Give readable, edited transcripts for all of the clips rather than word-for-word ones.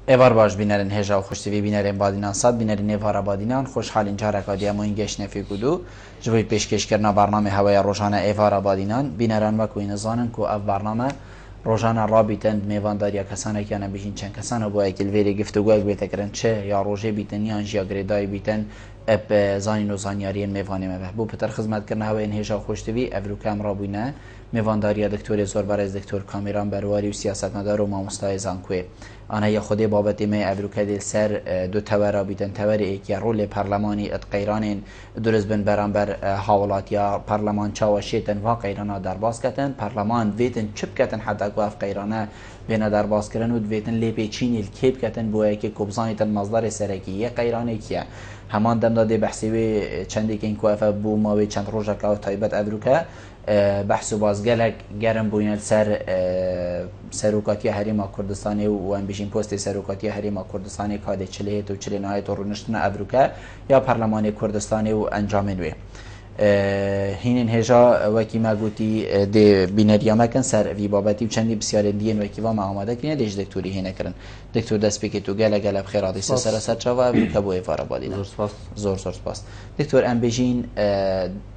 ایوار باش بینرین هجا و خوشتوی بینرین بادینان صد بینرین ایوارا بادینان خوشحالین جارک آدیا موین گشت نفی کدو جوی پیشکش کرنا برنامه هوای روزانه ایوارا بادینان بینران وکو اینزانن کو اف برنامه روزانه رابطند میوانداریا کسانی که نبیشین چند کسانو با اکل ویری گفتگو بیت کردن چه یا روزه بیتن یا انجیا گریدای بیتن اب زانین و زانیارین میوانی مبه بو پتر خدمت کرنا هوای هجا خوشتوی افرو کام رابینه میوانداریا دکتور زوربارز دکتور کامیران برواری و سیاستمدار و مامۆستای زانکوی آنها یا خودی بابتی می افروکه دل سر دو تورا بیتن تور ایک رول پارلمانی اتقیران درست بن برانبر حوالات یا پارلمان چاوشیتن و قیرانا در باز کتن پارلمان ویتن چپ کتن حتی قاف قیرانه بین در باز کردن و ویتن لیپی چینی الکیب کتن بوده که کبزانیتن مصدر سرکی قیرانه کیه همان دم داده بحثی و چندی که این کوافه بو ماوی چند روزه که تایبت افروکه بحث و بازگلک گرم بوین سر سروکاتی حریم کردستانی و ام بیشین پست سروکاتی حریم کردستانی کاد چلیت و چلی نهایت و رونشتن افروکه یا پارلمان کردستانی و انجام نوی هینن هجا وکی ما گوتی د بینریا مکن سر وی بابتی و چندی بسیار دیگه وکی و ما آماده کنید دیش دکتوری هینه کرن دکتور دست بکی تو گله بخیراتی سر چاوا افریقا بو افاره بادینا زور سپاس دکتور ام بیشین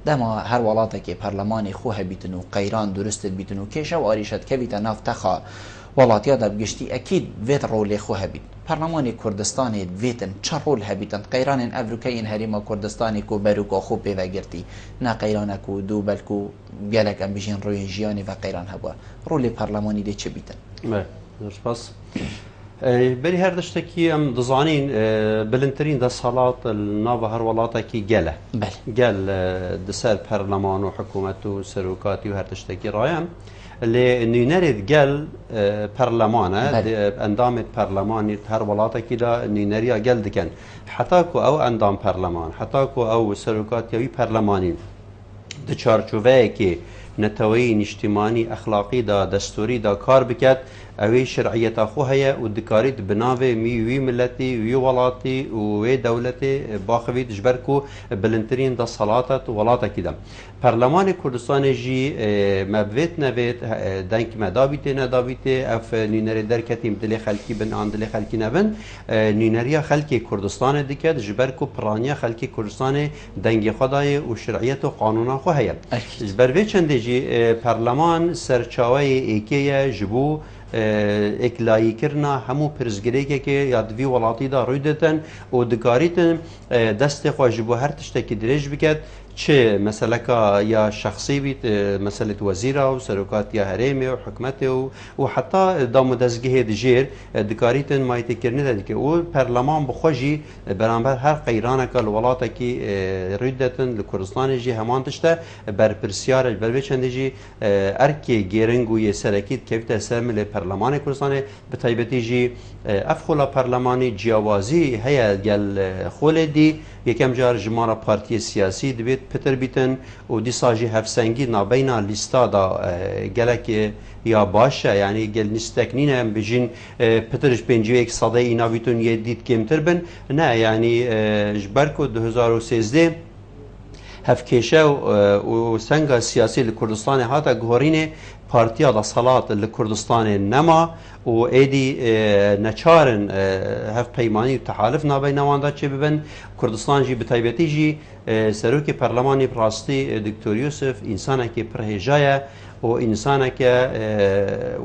دما هر ولاته که پارلمانی خوه بیتن و قیران درست بیتن و کیشا و آریشت که بیتن نفتخا ولاتیا دب گشتی اكيد فيت رول خو هبيت برلمان كردستاني فيتن چه رول هبيتن قيران افريقيين هريما كردستاني كو بروكو خو بيواگرتي نا قيرانكو دو بلكو گلك ام بيجين روي جياني و قيران هبوا رول برلماني دي چه بيتن سپاس بری هر دشتکی ام دزانین بلندترین ده سالات الناو هر ولاتی گله گل دسر پارلمان و حکومت و سروکاتی و هر دشتکی رایم لنينرد قال برلمانه اندام برلماني هر ولاته دا نينريا قال دكن حتاكو او اندام برلمان حتاكو او سلوكات يوي برلماني د چارچوبه کی نتوی اجتماعی اخلاقی دا دستوری دا کار بکد اوی شرعیت خو هيا و دکاریت بناوه وی ملتی وی ولاتی و وی دولتی باخوی دجبرکو بلندترین دا صلاتت ولاتا کدام پارلمان کردستان جی مبویت نویت دنک مدابیت ندابیت اف نینری درکتیم دلی خلکی بن آن دلی خلکی نبن نینریا خلکی کردستان دکد جبرکو پرانیا خلکی کردستان دنگ خدای و شرعیت و قانونا خو هيا جبر چند جی پارلمان سرچاوی ایکیه جبو اکلایی کرنا همو پرزگریه که یادوی ولاتی دا روی دتن و دکاریتن دست خواهج بو هر تشتکی دریج بکد چه مثلا که یا شخصی بیت مثلا وزیر و سروکات یا حریم و حکمت و حتی دام دزگه دجیر دکاریتن مایت کرنه دادی که او پارلمان بخوجی برانبر هر قیرانه که الولاتا کی ریدتن لکردستان جی همان تشته بر پرسیار بر چند جی ارکی گیرنگوی سرکیت کفت سرمل پارلمان کردستان به تایبتی جی افخلا پارلمانی جیاوازی هیا گل خولدی یکم جار جمارا پارتی سیاسی دوید پتر بیتن و دیساجی هفسنگی نابینا لیستا دا گلک یا باشه یعنی گل نستکنین هم بجین پترش پنجوه ایک صده اینا بیتون یه دید کمتر بن نه یعنی جبرکو 2013 هفکیشه و سنگ سیاسی لکردستان هاتا گهورین پارتیا دا صلات لکردستان نما و ایدی نچارن هف پیمانی و تحالف نابی نوانده چه ببن کردستان جی بتایبتی جی سروک پارلمانی براستی دکتور یوسف انسانه که پرهجایه و انسانه که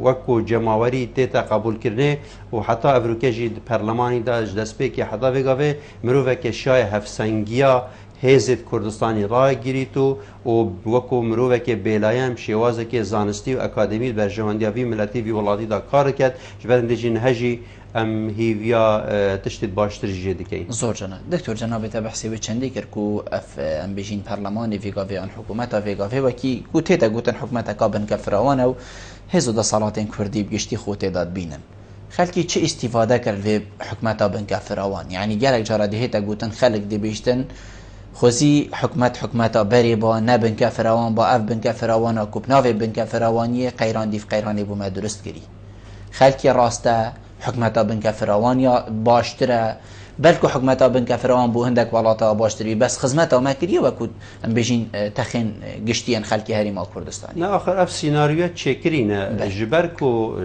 وکو جماوری تیتا قبول کرنه و حتی افروکه جی پارلمانی دا دست پی که حتی بگاوه مروفه که شای هفسنگیا هزت کردستانی راه گیریتو و وکو مروه که بیلایم شوازه که زانستی و اکادمی برجواندیاوی ملتی وی ولاتی دا کار کرد جبرنده جی نهجی ام هیویا تشتید باشتر جی دکی زور جنا دکتور جناب تا بحثی و چندی کر کو اف ام بیجین پارلمانی ویگاوی ان حکومت ویگاوی و کی گوته تا گوتن حکومت کابن کفروان و هزو دا صلاتین کردی بگشتی خوته داد بینن خلکی چه استفاده کرد و حکومت بن کفروان یعنی گرک جارا ده تا گوتن خلق دی بیشتن خوزی حکومت بری با نبن کفروان با اف بن کفروان و کوپناوی بن کفروانی قیران دیف قیرانی بو ما درست کری خلکی راسته حکومت بن کفروان یا باشتره بلکو حکومت بن کفران بو هندک ولاتا باشتری بس خدمت ما کریه و کود ام بجین تخین گشتیان خلکی هریما کردستانی نه آخر اف سیناریو چکرینه جبرکو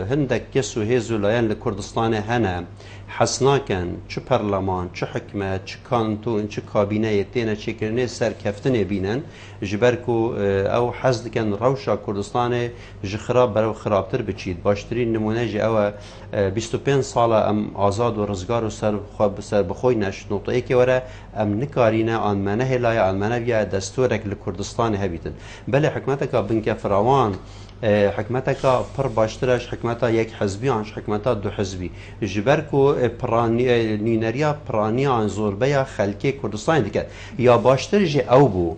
هندک کسو هزو لایان لکردستان هنه حسناکن چه پارلمان چه حکمت چه کانتون چه کابینه تینه چکرنه سرکفتنه بینن جبرکو او حزد کن روشا کردستان جخراب برو خرابتر بچید باشترین نمونه جه او 25 ساله ام آزاد و رزگار و سر بخوی نش نقطه ای که وره ام نکارینه آن منه هلای آن منه بیا دستورک لکردستان هبیتن بله حکمت که بنک فراوان حکمت که پر باشترش حکمت یک حزبی آنش حکمت دو حزبی جبرکو نینریا پرانیان زوربیا خلکی کردستان دیگه یا باشتر جه او بو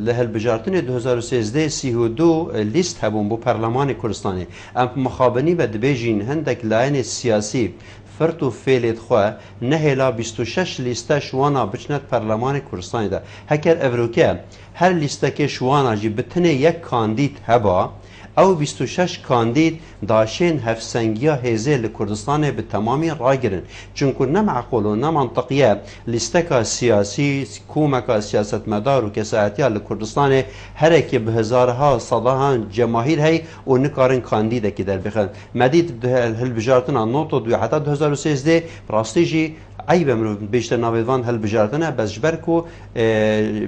لهل بجارتن 2013 32 لیست هبون بو پارلمان کردستان ام مخابنی به دبیجین هندک لاین سیاسی فرت و فعلیت خواه نهلا 26 لیسته شوانا بچنت پارلمان کردستان ده هکر اوروکه هر لیسته که شوانا جی بتنه یک کاندید هبا او 26 کاندید داشین هفسنگیا هزه لکردستان به تمامی رای گرن چونکه نه معقول و نه منطقیه لیستکا سیاسی کومکا سیاست مدار و کساعتی لکردستان هر که به هزارها صداها جماهیر هی و نکارن کاندیده که در بخن مدید هل بجارتن نوتو دو حتی 2013 راستی جی عیب امرو بیشتر ناویدوان هل بجارتنه بس جبرکو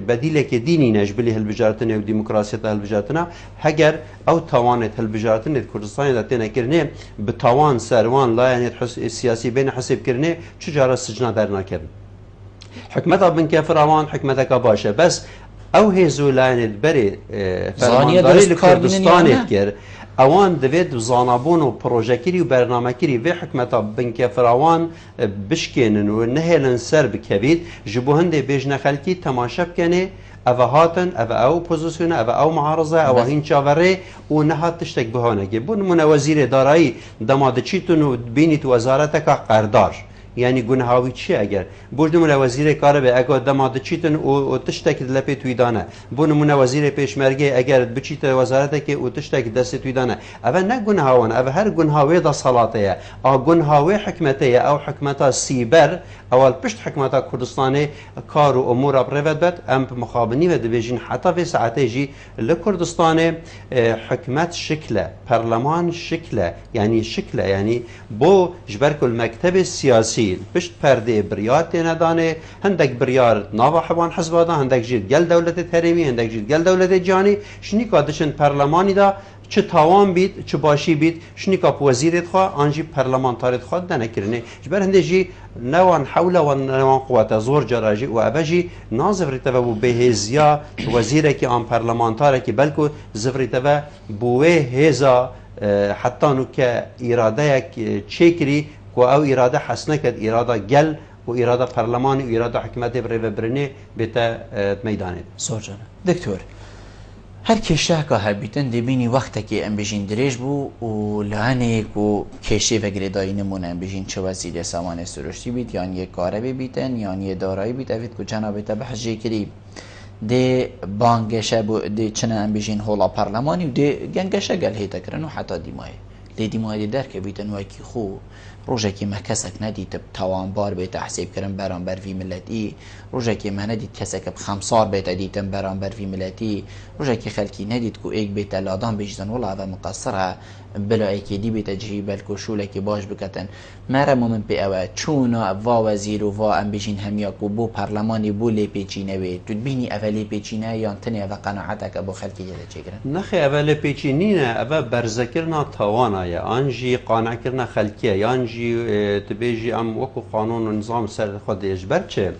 بدیله که دینی نجبلی هل بجارتنه و دیموکراسیت هل بجارتنه هگر او توانت هل بجارتنه کردستان داتنه کرنه به توان سروان لایانیت سیاسی بین حساب کرنه چجارا سجنا در نکردن حکمت بن کفراوان حکمت که باشه بس او هزو لایانیت بری فرمانداری لکردستان کرد اوان دوید زانابون و پروژکری و برنامه‌کری و حکمتا بنک فراوان بشکنن و نهلن سر بکوید جبو هنده بیجن خلکی تماشا بکنه او هاتن او پوزیسیون او معارضه او هین چاوره و نهات تشتک بهانگی بون من وزیر دارایی دماده چیتون و بینید وزارت که قردار یعنی گناهاوی چی اگر بودمون وزیر کار به اگه دماده چیتن و تشتک لپی تویدانه بونمون وزیر پیشمرگی اگر بچیت وزارت که و تشتک دست تویدانه اول نه گناهاون اول هر گناهاوی دا صلاته ا گناهاوی حکمته او حکمتا سیبر اول پشت حکمتا کردستان کار و امور ابرودت ام مخابنی و دبیجین حتی به ساعته جی لکردستان حکمت شکله پارلمان شکله یعنی بو جبرک المکتب سیاسی پشت پرده بریات ندانه هندک بریار ناوا حوان حزب دا هندک جید گل دولت تریمی هندک جید گل دولت جانی شنی کادشن پارلمانی دا چه تاوان بید چه باشی بید شنی کاپ وزیرت خواه آنجی پارلمانتارت خواه دنکرنه جبر هنده جی نوان حول و نوان قوات زور جراجی و ابجی نازفریت و بهزیا وزیره که آن پارلمانتاره که بلکو زفریت و بوه هزا حتی نو که اراده یک چکری و او اراده حسنه کد اراده گل و اراده پارلمانی و اراده حکمت برنه بیتا میدانه سوچانه دکتور هر کشته که هبیتن دبینی وقتی که ام بجین دریج بو و لعنه و کشته و گریدایی نمونه ام بجین چه وزیر سامان سرشتی بیت یعنی یک کاره بیتن یعنی یک دارایی بیت اوید که جنابه تبحجی کری ده بانگشه بو ده چنه ام بجین هولا پارلمانی و ده گنگشه گل هیتا کرن و حتی دیمای درک بیتن وکی خو روزی که ما کسک ندید توانبار به تحسیب کردن برام بر وی ملتی روزی که ما ندید کسک بخمسار به تدیدن برام بر وی ملتی روزی که خلکی ندید کو ایک بیت لادان بیشتن ولی و مقصره بلا ایکیدی بیت جهی بلکو شوله که باش بکتن مرا مومن پی اوه چونا و وزیر و ام بیشین همیا کو بو پارلمانی بو لی پیچینه وی تو بینی اولی پیچینه یا تنه و قناعتک ابو خلکی جده چگرن نخی اولی پیچینی نه اوه برزکرنا توانایه آنجی قانع کرنا خلکیه یانجی تبیجی ام وکو قانون و نظام سر خود اجبر چه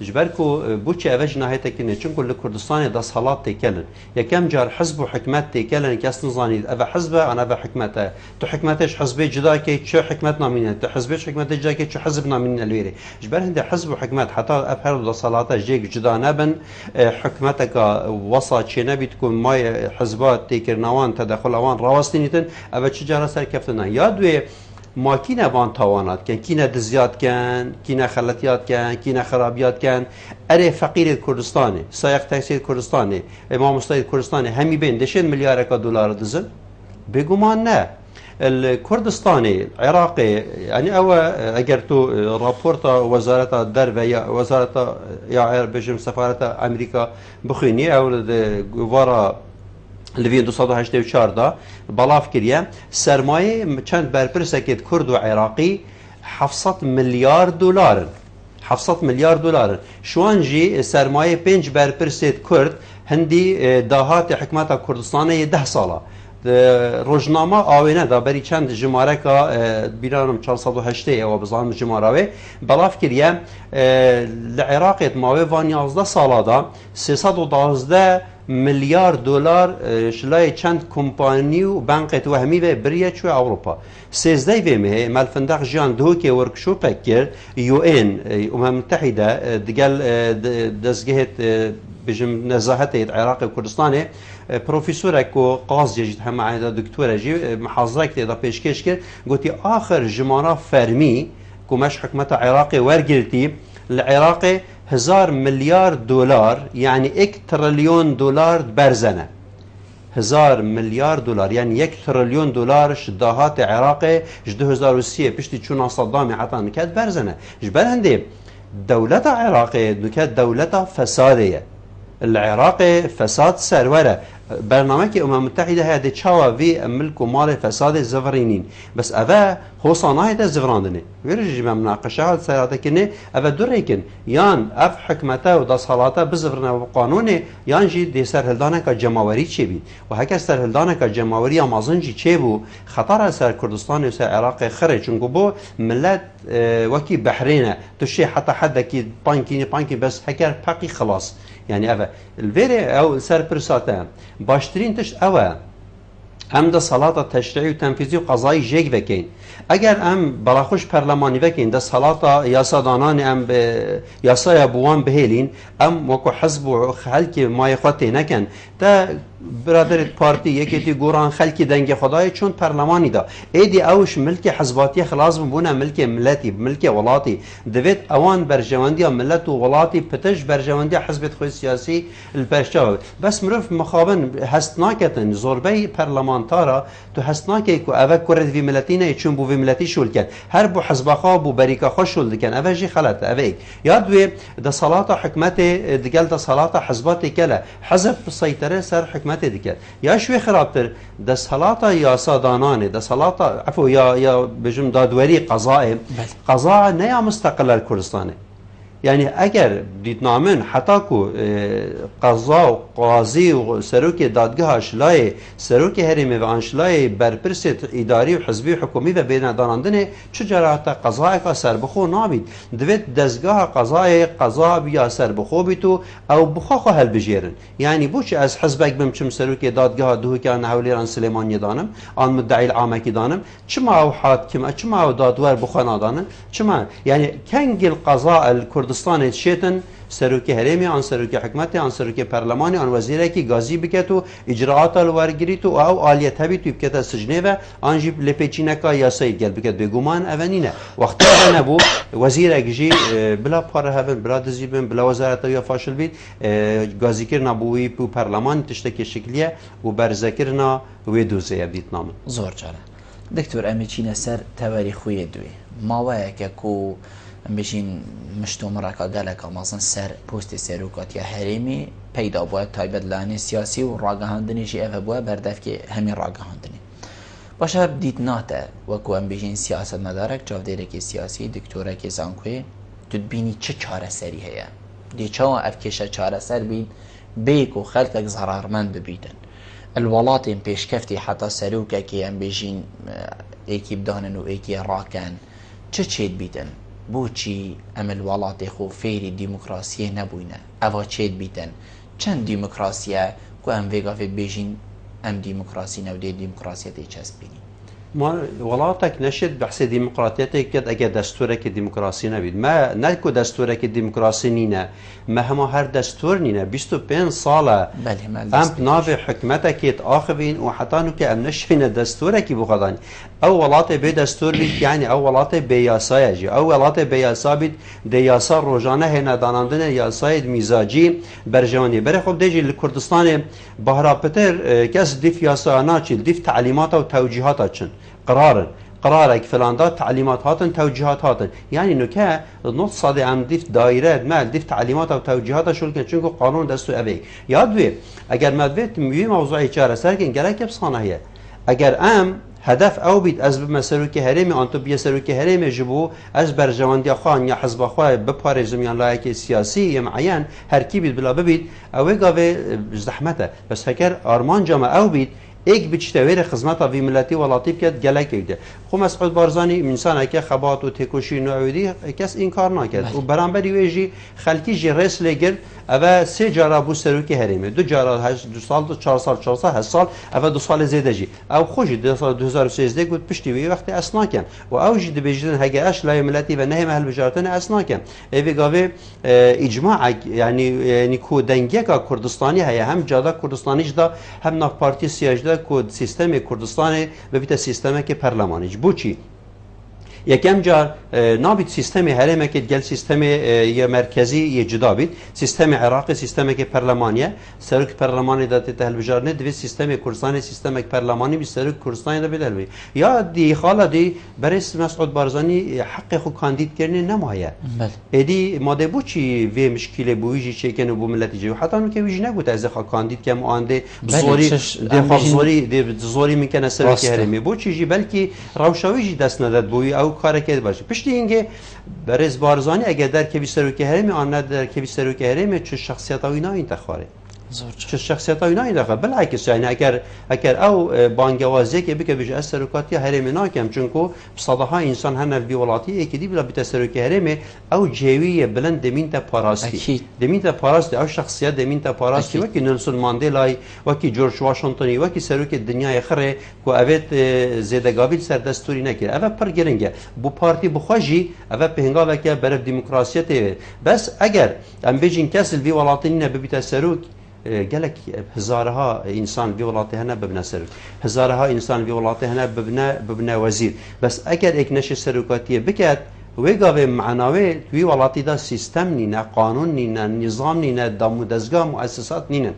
جبر کو بوچ اوج نهایت کنه چون کل کردستان دست حالات تکلن یکم جار حزب و حکمت تکلن کس نزانید او حزب انا به حکمت تو حکمتش حزب جدا که چه حکمت نامینه تو حزبش حکمت جدا که چه حزب نامینه الویری جبر هند حزب و حکمت حتی افهر دست حالات جیک جدا نبن حکمت کا وسط چه نبید کو مای حزبات تکرنوان تدخل اوان راوستینیتن او چه جرا سر کفتن یادوی ما کینه وان توانات کن کینه دزیات کن کینه خلطیات کن کینه خرابیات کن اره فقیر کردستانه سایق تحصیل کردستانه امام مستعد کردستانه همی بین دشن میلیارد دلار دزن بگمان نه الكردستاني العراقي يعني او اگر تو رابورتا وزاره الدرب یا وزاره یا بجم سفارت امریکا بخوینی او گوارا لوی 284 دا بلاف کریه سرمایه چند برپرسکت کرد و عراقی 700 میلیارد دلار 700 میلیارد دلار شوان جی سرمایه 5 برپرسید کرد هندی داهات حکمت کردستان 10 ساله روزنامه آوینه دا بری چند جماره که بیرانم 408 او بزانم جماره بلاف کریه لعراق ماوی وان 11 ساله دا 312 میلیارد دلار شلای چند کمپانی و بانک وهمی و بریه چو اروپا 13 ویمه ملفندق جان دو که ورکشوپ کرد یو ان امم متحده دگل دزگهت بجم نزاهت العراق و کردستان پروفیسور کو قاضی جد هم عیدا دکتور جی محاضره که دا پیشکش کرد گوتی آخر جمانه فرمی که مش حکمت عراق ورگرتی العراق 1000 میلیارد دلار یعنی 1 تریلیون دلار برزنه 1000 میلیارد دلار یعنی 1 تریلیون دلارش دهات عراق 2003 پشتی چون صدام حتی نکرد برزنه جبر هنده دولت عراق نکرد دولت فسادیه العراق فساد سروره برنامه که امم متحده هذه چاوا وی ملک و مال فساد زفرینین بس اوه حوصانه ده زفراندنه ویرجی مناقشه ها سراته کنه اوه دوره کن یان اف حکمته و دستحالاته بزفرنه و قانونه یان جی دی سرهلدانه که جماوری چه بید و هکه سرهلدانه که جماوری آمازن جی چه بو خطر سر کردستان و سر عراق خره چونکو بو ملت وکی بحرینه توشی حتی حد که پانکی بس هکر پاقی خلاص يعني أبا الفيري أو سر برساته باشترين تش أوا هم ده صلاة تشريعي وتنفيذي وقضائي جيك بكين اگر ام بلاخوش پرلمانی بکین ده صلاة یاسادانان ام یاسای بوان بهلین ام وکو حزب و خلق مای خواته نکن ده برادر پارتی یکی گوران خلقی دنگ خدای چون پرلمانی دا ایدی اوش ملک حزباتی خلاص بونه ملک ملتی ملک ولاتی دوید اوان برجواندی ملت و ولاتی پتش برجواندی حزب خوی سیاسی الپشتاو بس مروف مخابن هستناکتن زوربه پرلمانتارا تو هستناکی که اوه کرد وی ملتینه چون بو وی ملتی شول کن هر بو حزبخا بو بریکا خوش شول کن اوه جی خلط اوه ایک یادوی ده صلاة حکمت دگل ده صلاة حزبات کله حزب سیطره سر حکمت دیگر یا شوی خرابتر ده صلاة یاسادانانه ده صلاة عفو یا بجم دادوری قضاء نیا مستقل کردستانه يعني اگر دیدنامن حتی کو قضا و قاضی و سروک دادگاه اشلای سروک هرمی و انشلای برپرس اداری و حزبی و حکومی و بین دانندن چجرا تا قضا کا سر بخو نابید دوید دزگاه قضا بیا سر بخو بیتو او بخو خو هل بجیرن يعني بوش از حزبک بمچم سروک دادگاه دو کان حولیران سلیمانی دانم آن مدعی العامه کی دانم چما او حاکم چما او دادور بخو دانم چما يعني کنگ القضاء الكرد کردستان شیطن سروک هرمی آن سروک حکمت آن سروک پارلمانی آن وزیره کی گازی بکتو اجراعات الورگری تو او آلیت هبی تو بکت سجنه و آن جیب لپیچینه کا یاسای گل بکت بگومان اونینه وقتی نبو وزیره گجی بلا پاره هبن بلا دزیبن بلا وزارت یا فاشل بید گازی کرنا بوی پو پارلمان تشتکی شکلیه و برزکرنا و دوزه بدیت نام زور جاله دکتر امیچینه سر تاریخی دوی ماوه که کو بشین مشتومرکا گلک آمازن سر پوست سروکات یا هریمی پیدا باید تایبت لانی سیاسی و راگهاندنی جی اوه باید بردف که همین راگهاندنی باشه دید ناته وکو هم بشین سیاست مدارک جاودیرکی سیاسی دکتورکی زانکوی تدبینی چه چاره سری هیا دی چه افکشه چاره سر بید بیک و خلقک ضرارمند ببیدن الولات پیشکفتی حتی سروکه که هم بشین ایکی بدانن و ایکی راکن چه بیدن بوچی عمل ولات خو فیری دموکراسی نبوینه اوا چید بیتن چند دموکراسیه کو ام ویگا فی بیجین ام دموکراسی نو دی دموکراسی تی چسبینی ما ولاتك نشد بحث ديمقراطيتك كد اجا دستورك ديمقراطي نبيد ما نلكو دستورك ديمقراطي نينا ما هم هر دستور نينا 25 ساله ام ناف حكمتك يتاخبين وحتى انك امنشين دستورك بغدان او ولات به دستور بيت يعني او ولات بياساجي او ولات بياسابيت دياسا روزانه هنا دانندن ياسايد مزاجي برجاني بر خب ديجي لكردستان بهرا بتر كاس ديف ياسانا ديف تعليمات او توجيهات قرارك فلان داد تعلیمات هاتن توجیهات هاتن یعنی نکه نوت صادی ام دیف دایره مال دیف تعلیمات و توجیهات شول که چون قانون دستو ابی یاد بی اگر مدویت می موضوعی چاره سر کن گرک بصانه اگر ام هدف او بید از بمسروک هرم آن تو بیسروک هرم جبو از برجواندی خان یا حزب خواه بپارزم یا لایک سیاسی یا معین هر کی بید بلا ببید او گاوه زحمته بس هکر آرمان جامع او بید ایک بچتویر خدمت وی ملتی ولاتی بکد گلک ایده خو مسعود بارزانی انسان که خبات و تکوشی نوعیدی کس این کار نکرد و برانبری ویجی خلکی جی رس لگر اوا سه جارا بو سروکی هریمه دو جارا 2 سال 4 سال 4 سال 8 سال اوا 2 سال زیاده جی او خوش 2013 گفت پشتی وی وقتی اسنا کم و او جی دبیجن هگه اش لای ملتی و نه محل بجارتن اسنا کم اوی گاوه اجماع یعنی کو دنگه کا کردستانی هيا هم جادا کردستانی جدا هم ناف پارتی سیاسی کو سیستم کردستان ببیت سیستم که پارلمانیج بوچی یکم جار نابید سیستم هرمه که گل سیستم یه مرکزی یه جدا بید سیستم عراق سیستم که پارلمانیه سرک پارلمانی داده تهل بجارنه دوی سیستم کردستان سیستم که پارلمانی بی سرک کردستان داده بید یا دی خاله دی برای مسعود بارزانی حق خو کاندید کردن نمایه ادی ماده بو چی وی مشکل بویجی چه کنه بو ملتی جو حتی اون که ویج نبود از خو کاندید کم آنده زوری میکنه سرک هرمی بو چیجی بلکی روشاویجی دست نداد بوی او کار کرد باشه پشتی اینکه برز بارزانی اگر در که بیشتر هرمی آن در که بیشتر هرمی چه شخصیت او اینا انتخاره چه شخصیت او اینا انتخاره بالعکس یعنی اگر او بانگوازی که بگه بیش از سرکاتی هرمی ناکم چونکو صدها انسان هن وی ولاتی یکی بلا بیشتر هرمی او جوی بلند دمین تا پاراستی دمین تا پاراستی او شخصیت دمین تا پاراستی و کی نلسون ماندلای و کی جورج واشنگتنی و کی سرک دنیای خره کو اوت زیدگاوی سر دستوری نکرد اول پر گرنگه بو پارتی بخواجی اول پهنگا و که بر دموکراسی بس اگر ام بیجین کس وی ولاتی نه ببیت سرک گلک هزارها انسان وی ولاتی هنه ببنه سرک هزارها انسان وی ولاتی هنه ببنه وزیر بس اگر یک نش سرکاتی بکد ویگاوی معناوی وی ولاتی دا سیستم نینه قانون نینه نظام نینه دامودزگاه مؤسسات نینه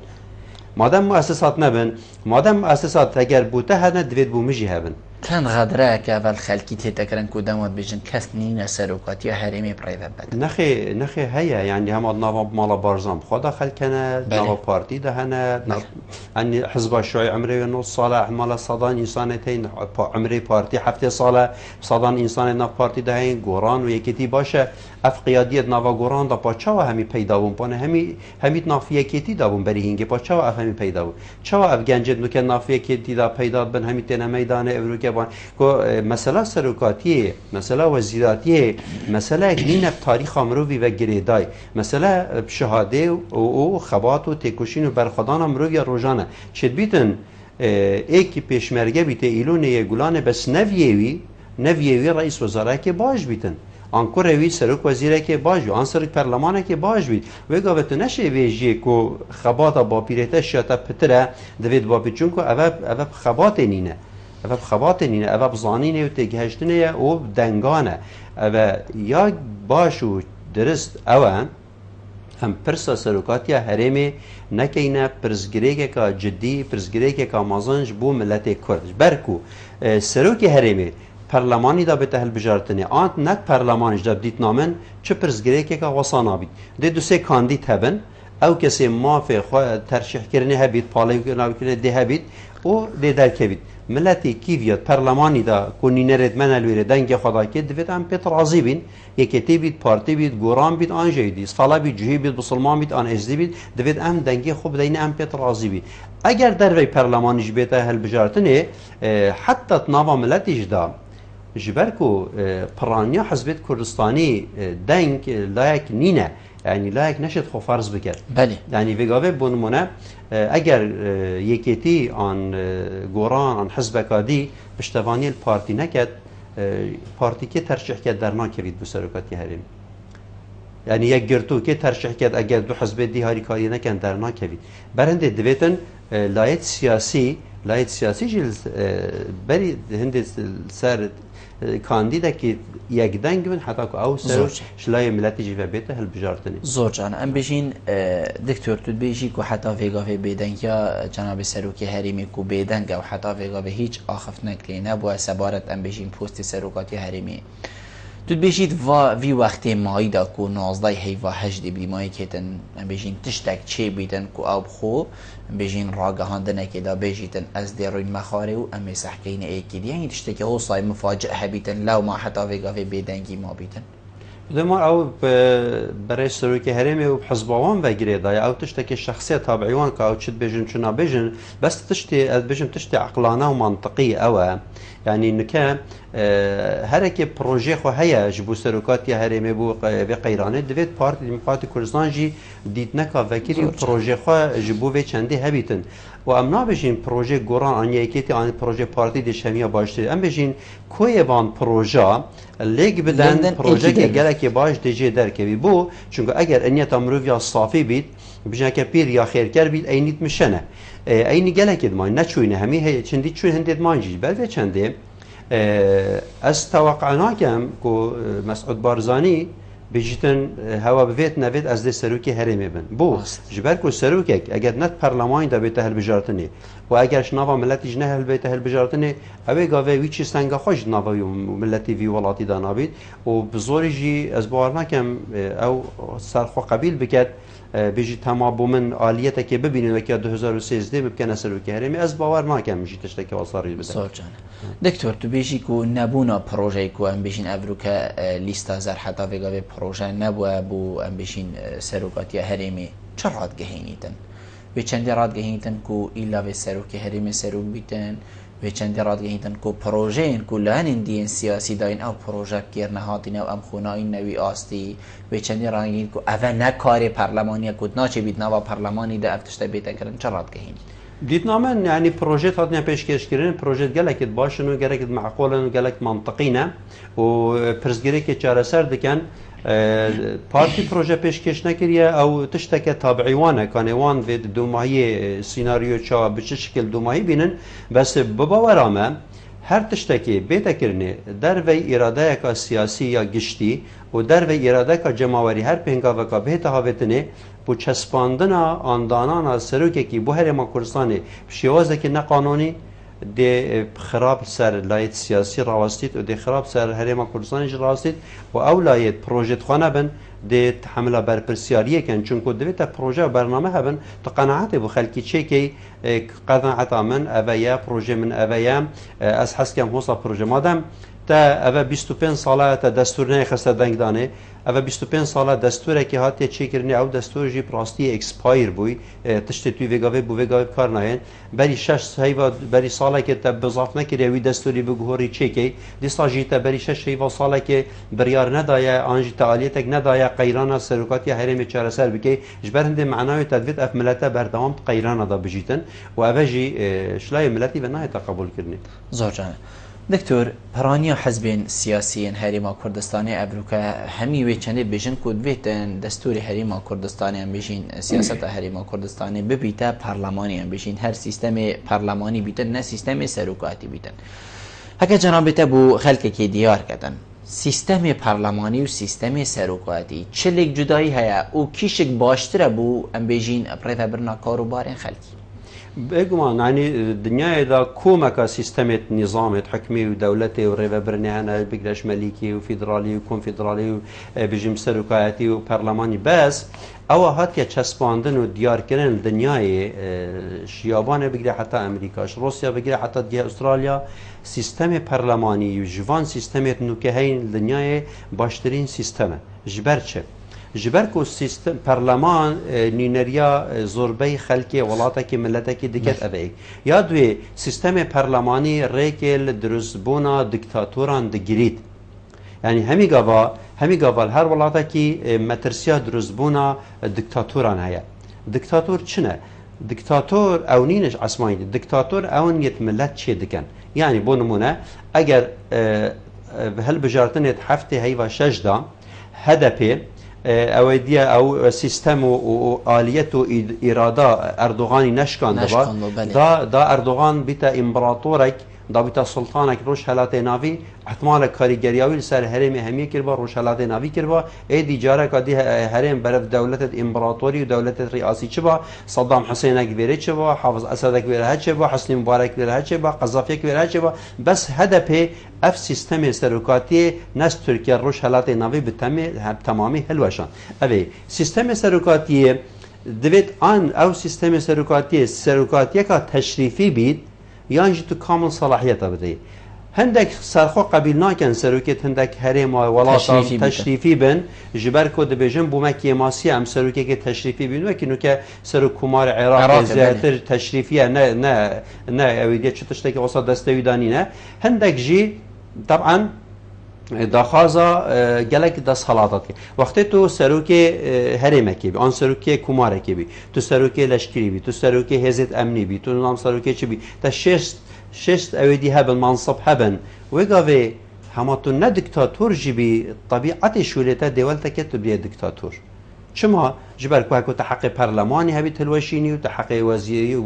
مادام مؤسسات نبن مادام مؤسسات اگر بوته هنه دوید بومجی هبن كان غدراء كافل خلقي تتكرن كودامات بيجن كسنين سروقات يا هرمي برايفت بد نخي هيا يعني هم ناف مال بارزان خدا خلقنا ناف بارتي ده هنا اني حزب الشيوعي عمري نص صالح مال صدان انسانتين عمري بارتي هفته صالح صدان انسان ناف بارتي ده هين قران ويكتي باشه اف قياديه ناف قران ده باچاو همي پیداون پونه همي نافيه كتي دابون بري هينگه باچاو اف همي پیداون چاو اف گنجد نو که نافيه كتي دا پیدا بن همي تنه میدان اورو کو مسئله سرکاتی مسئله وزیراتی مسئله نین تاریخ امروی و گریدای مسئله شهاده و خبات و تکوشین و برخدان امروی روزانه چه بیتن ایک پیشمرگه بیت ایلونه گلانه بس نویوی رئیس وزراء که باش بیتن آنکو روی سرک وزیره که باش آن سرک پارلمانه که باش بید و گاوت نشه ویجی کو خبات با پیرته شاته پتره دوید با پیچون کو اوه خبات نینه اوه خباتنینه اوه بزانینه و تگهشتنه و دنگانه اوه یا باشو درست اوه هم پرسا سروکاتیا هرمی نکینه پرزگریگه که جدی پرزگریگه که مازنج بو ملت کرد برکو سروکی هرمی پارلمانی دا بتهل بجارتنه آنت نک پارلمانش دا بدیت نامن چه پرزگریگه که وصانا بید ده دو سه کاندید هبن او کسی مافی ترشیح کرنه هبید پالی کرنه ده هبید و ده درکه بید ملتی کیویت پارلمانی دا کنی نرد من الویره دنگ خدا که دوید هم پیت راضی بین یکتی بید پارتی بید گوران بید آن جیدی صلا بید جوهی بید بسلمان بید آن ازدی بید دوید هم دنگی خوب دین هم پیت راضی بید اگر در وی پارلمانیش بیتا هل بجارتنه حتی تناوا ملتیش دا جبرکو پرانیا حزبت کردستانی دنگ لایک نینه یعنی لایک نشد خو فرض بکرد بله یعنی وگاوه بونمونه اگر یکیتی آن گوران آن حزب کادی پشتوانی پارتی نکد پارتی که ترشیح کرد در ناکوید بو سرکاتی هرم یعنی یک گرتو که ترشیح کرد اگر دو حزب دیهاری کاری نکن در ناکوید برنده دویتن لایت سیاسی جل بری هند سر کاندیدا که یک دنگ بن حتی که او سر شلای ملتی جیو بیته هل بجارتنی زور جان ام بجین دکتر تو بیشی که حتی ویگا وی بدنگ یا جناب سروکی هریمی کو بدنگ و حتی ویگا وی هیچ آخف نکلی نبود سبارت ام بجین پست سروکاتی هریمی تو بیشید و وی وقتی مایی دا کو 19 هیوا 8 بیمایی کتن بیشین تشتک چی بیتن کو آب خو بیشین راگهاندن که دا بیشیدن از دیروی مخاره و امی سحکین ایکیدی یعنی تشتکی هو صای مفاجئه بیتن لو ما حتی ویگا وی بدنگی ما بیتن دما او برای سروکی هرمی و حزبوان بگیره دای او تشتکی شخصیت تابعیوان که او چت بیشن چنا بیشن بس تشتی از بیشن تشتی عقلانه و منطقی اوه يعني نكا هركي بروجي خو هيا جبو سروكات يا هرمي بو في قيرانه دفيت بارتي ديمقراطي كردستان جي ديت نكا فكري بروجي خو جبو في چندي هبيتن و ام نابجين بروجي گوران ان يكيتي ان بروجي بارتي دي شميا باشتي ام بجين كوي بان بروجا ليك بدن بروجي كي گلك باش دجي دركبي بو چونكو اگر انيت امروفيا صافي بيت بجنا كبير يا خير كر بيت اينيت مشنه اين گلك دمان نچوينه همي هي چندي چون هندت مانجي بل في چنده از توقعناکم که مسعود بارزانی بجیتن هوا بفیت نوید از ده سروکی هرمی بن بو جبر که سروکک اگر نت پرلمان دا بیته هل بجارتنی و اگرش نوا ملتی جنه هل بیته هل بجارتنی اوه گاوه ویچی سنگا خوش نوا ملتی وی ولاتی دا نابید و بزوری جی از بارناکم او سرخو قبیل بکد بيجي تمام من آليته که ببینید که 2013 بکنه سروکی هرمی از باور ناکم میشی تشتکی وصاری بده. سوچانه. دکتر تو بیشی کو نبونا پروژه کو ام بیشین افروکا لیستا زر حتا وگا به پروژه نبوه بو ام بیشین سروکاتی هرمی چرا گهینیتن؟ به چند راد گهینیتن کو ایلا به سروکی هرمی سروک بیتن و چند راد گهینیتن کو پروژه این کلان دین سیاسی داین او پروژه کیر نهاتین او ام خونای نوی آستی و چند راد گهینید کو اول نکاری پارلمانی کود ناچه بیت نوا پارلمانی ده افتشته بیت کردن چرا راد گهینید؟ دیتنامن يعني بروجيت هاتنيا پیشکش کردن پروجيت گلک باشن و گلک معقولن و گلک منطقینه و پرزگیری که چاره سر دکن پارتی پروژه پیشکش نکریه او تشتکه تابعیوانه کانه وان و دو ماهی سیناریو چا به چه شکل دو ماهی بینن بس بباورامه هر تشتکی بیت کرنه در وی اراده کا سیاسی یا گشتی و در وی اراده کا جماوری هر پنگا و کا بیت هاوتنه بو چسپاندن آندانان سروکی کی بو هر ما کردستان شیوازه که نه قانونی ده خراب سر لایت سیاسی راوستید و ده خراب سر هر ما کردستان راوستید و اولایت پروژه خانه بن ده تحمل بر پرسیاریه کن چون که دویت پروژه و برنامه هبن تقناعت بو خلکی چه کی قناعت من اویا پروژه من اویا از حس کم حوصا پروژه مادم تا اوه 25 ساله تا دستور نه خسته دنگ دانه اوه 25 ساله دستوره که هاتی چی کرنی او دستور جی پراستی اکسپایر بوی تشت توی وگاوی بو وگاوی کار نهین بری 6 هیوا بری ساله که تا بضاف نکری وی دستوری بگوهری چی کی دیستا جی تا بری 6 هیوا ساله که بریار ندایه آنجی تعالیتک ندایه قیران سرکاتی هرم چهار سر بکی جبر هند معنای تدویت اف ملت بردوام قیران دا بجیتن و اوه جی شلای ملتی به نه تقبل کرنی زوجانه دکتر پرانی حزب سیاسی هریما کردستانی ابروکا همی و چنده بیشن کود ویتن دستور هریما کردستانی هم بیشین سیاست هریما کردستانی ببیته پارلمانی هم بیشین هر سیستم پارلمانی بیتن نه سیستم سروکاتی بیتن هکه جنابیت بو خلق که دیار کردن سیستم پارلمانی و سیستم سروکاتی چلیک جدایی هیا او کیشک باشتره بو ام بیشین پریفه برنا کاروبارین خلقی بگمان يعني دنيا إذا كومك سيستمت نظامت حكمي ودولتي وريفا برنيانا بقداش ملكي وفيدرالي وكونفدرالي بجم سركاتي وبرلماني بس او هاتيا چسباندن و دیار کردن دنیای شیابان بگیره حتی امریکاش روسیا بگیره حتی دیگه استرالیا سیستم پارلمانی و جوان سیستمت نوکهین دنیای باشترین سیستمه جبر چه جبر کو سیستم پارلمان نینریا زوربی خلکی ولاتی ملتی دیگر اوی یادوی سیستم پارلمانی ریکل درزبونا دیکتاتوران دگیرید یعنی همی گاوا هر ولاتی مترسیا درزبونا دیکتاتوران هیا دیکتاتور چنه دیکتاتور اونینش اسمایی دیکتاتور اون یت ملت چه دکن یعنی بو نمونه اگر هل بجارتنت هفته هیوا شجدا هدفه او دیا او سیستم و آلیت و اراده اردوغانی نشکان دا اردوغان بیتا امپراتورک دابیتا سلطانك روش هلات ناوی احتمال کاریگریاوی سر هرم همی کربا روش هلات ناوی کربا ایدی جاره کدی هرم برف دولت امپراتوری و دولت ریاسی چبا صدام حسینک ویره چبا حافظ اسدک ویره چبا حسنی مبارک ویره چبا قذافیک ویره چبا بس هدف اف سیستم سرکاتی نس ترکیه روش هلات ناوی به تمامی هلوشان اوی سیستم سرکاتی دوید آن او سیستم سرکاتی که تشریفی بید یعنی تو کامل صلاحیت بده هندک سرخو قبیل ناکن سروکت هندک هرم ولات تشریفی بن جبر کد بجن بومکی ماسی هم سروکی که تشریفی بین و کنو که سرو کمار عراق زیاتر تشریفیه نه اویدیه چطشته که وسط دستوی دانی نه هندک جی طبعا داخازا گلک دست حالات که وقتی تو سروکی هرم کی بی آن سروکی کمار کی بی تو سروکی لشکری بی تو سروکی هزت امنی بی تو نام سروکی چی بی تا شش اویدی هبن منصب هبن وگاوی هما تو نه دیکتاتور جبی طبیعت شولیت دولت که تو بی دیکتاتور شما جبر کو هکو تحقق پارلمانی هبی تلوشینی و تحقق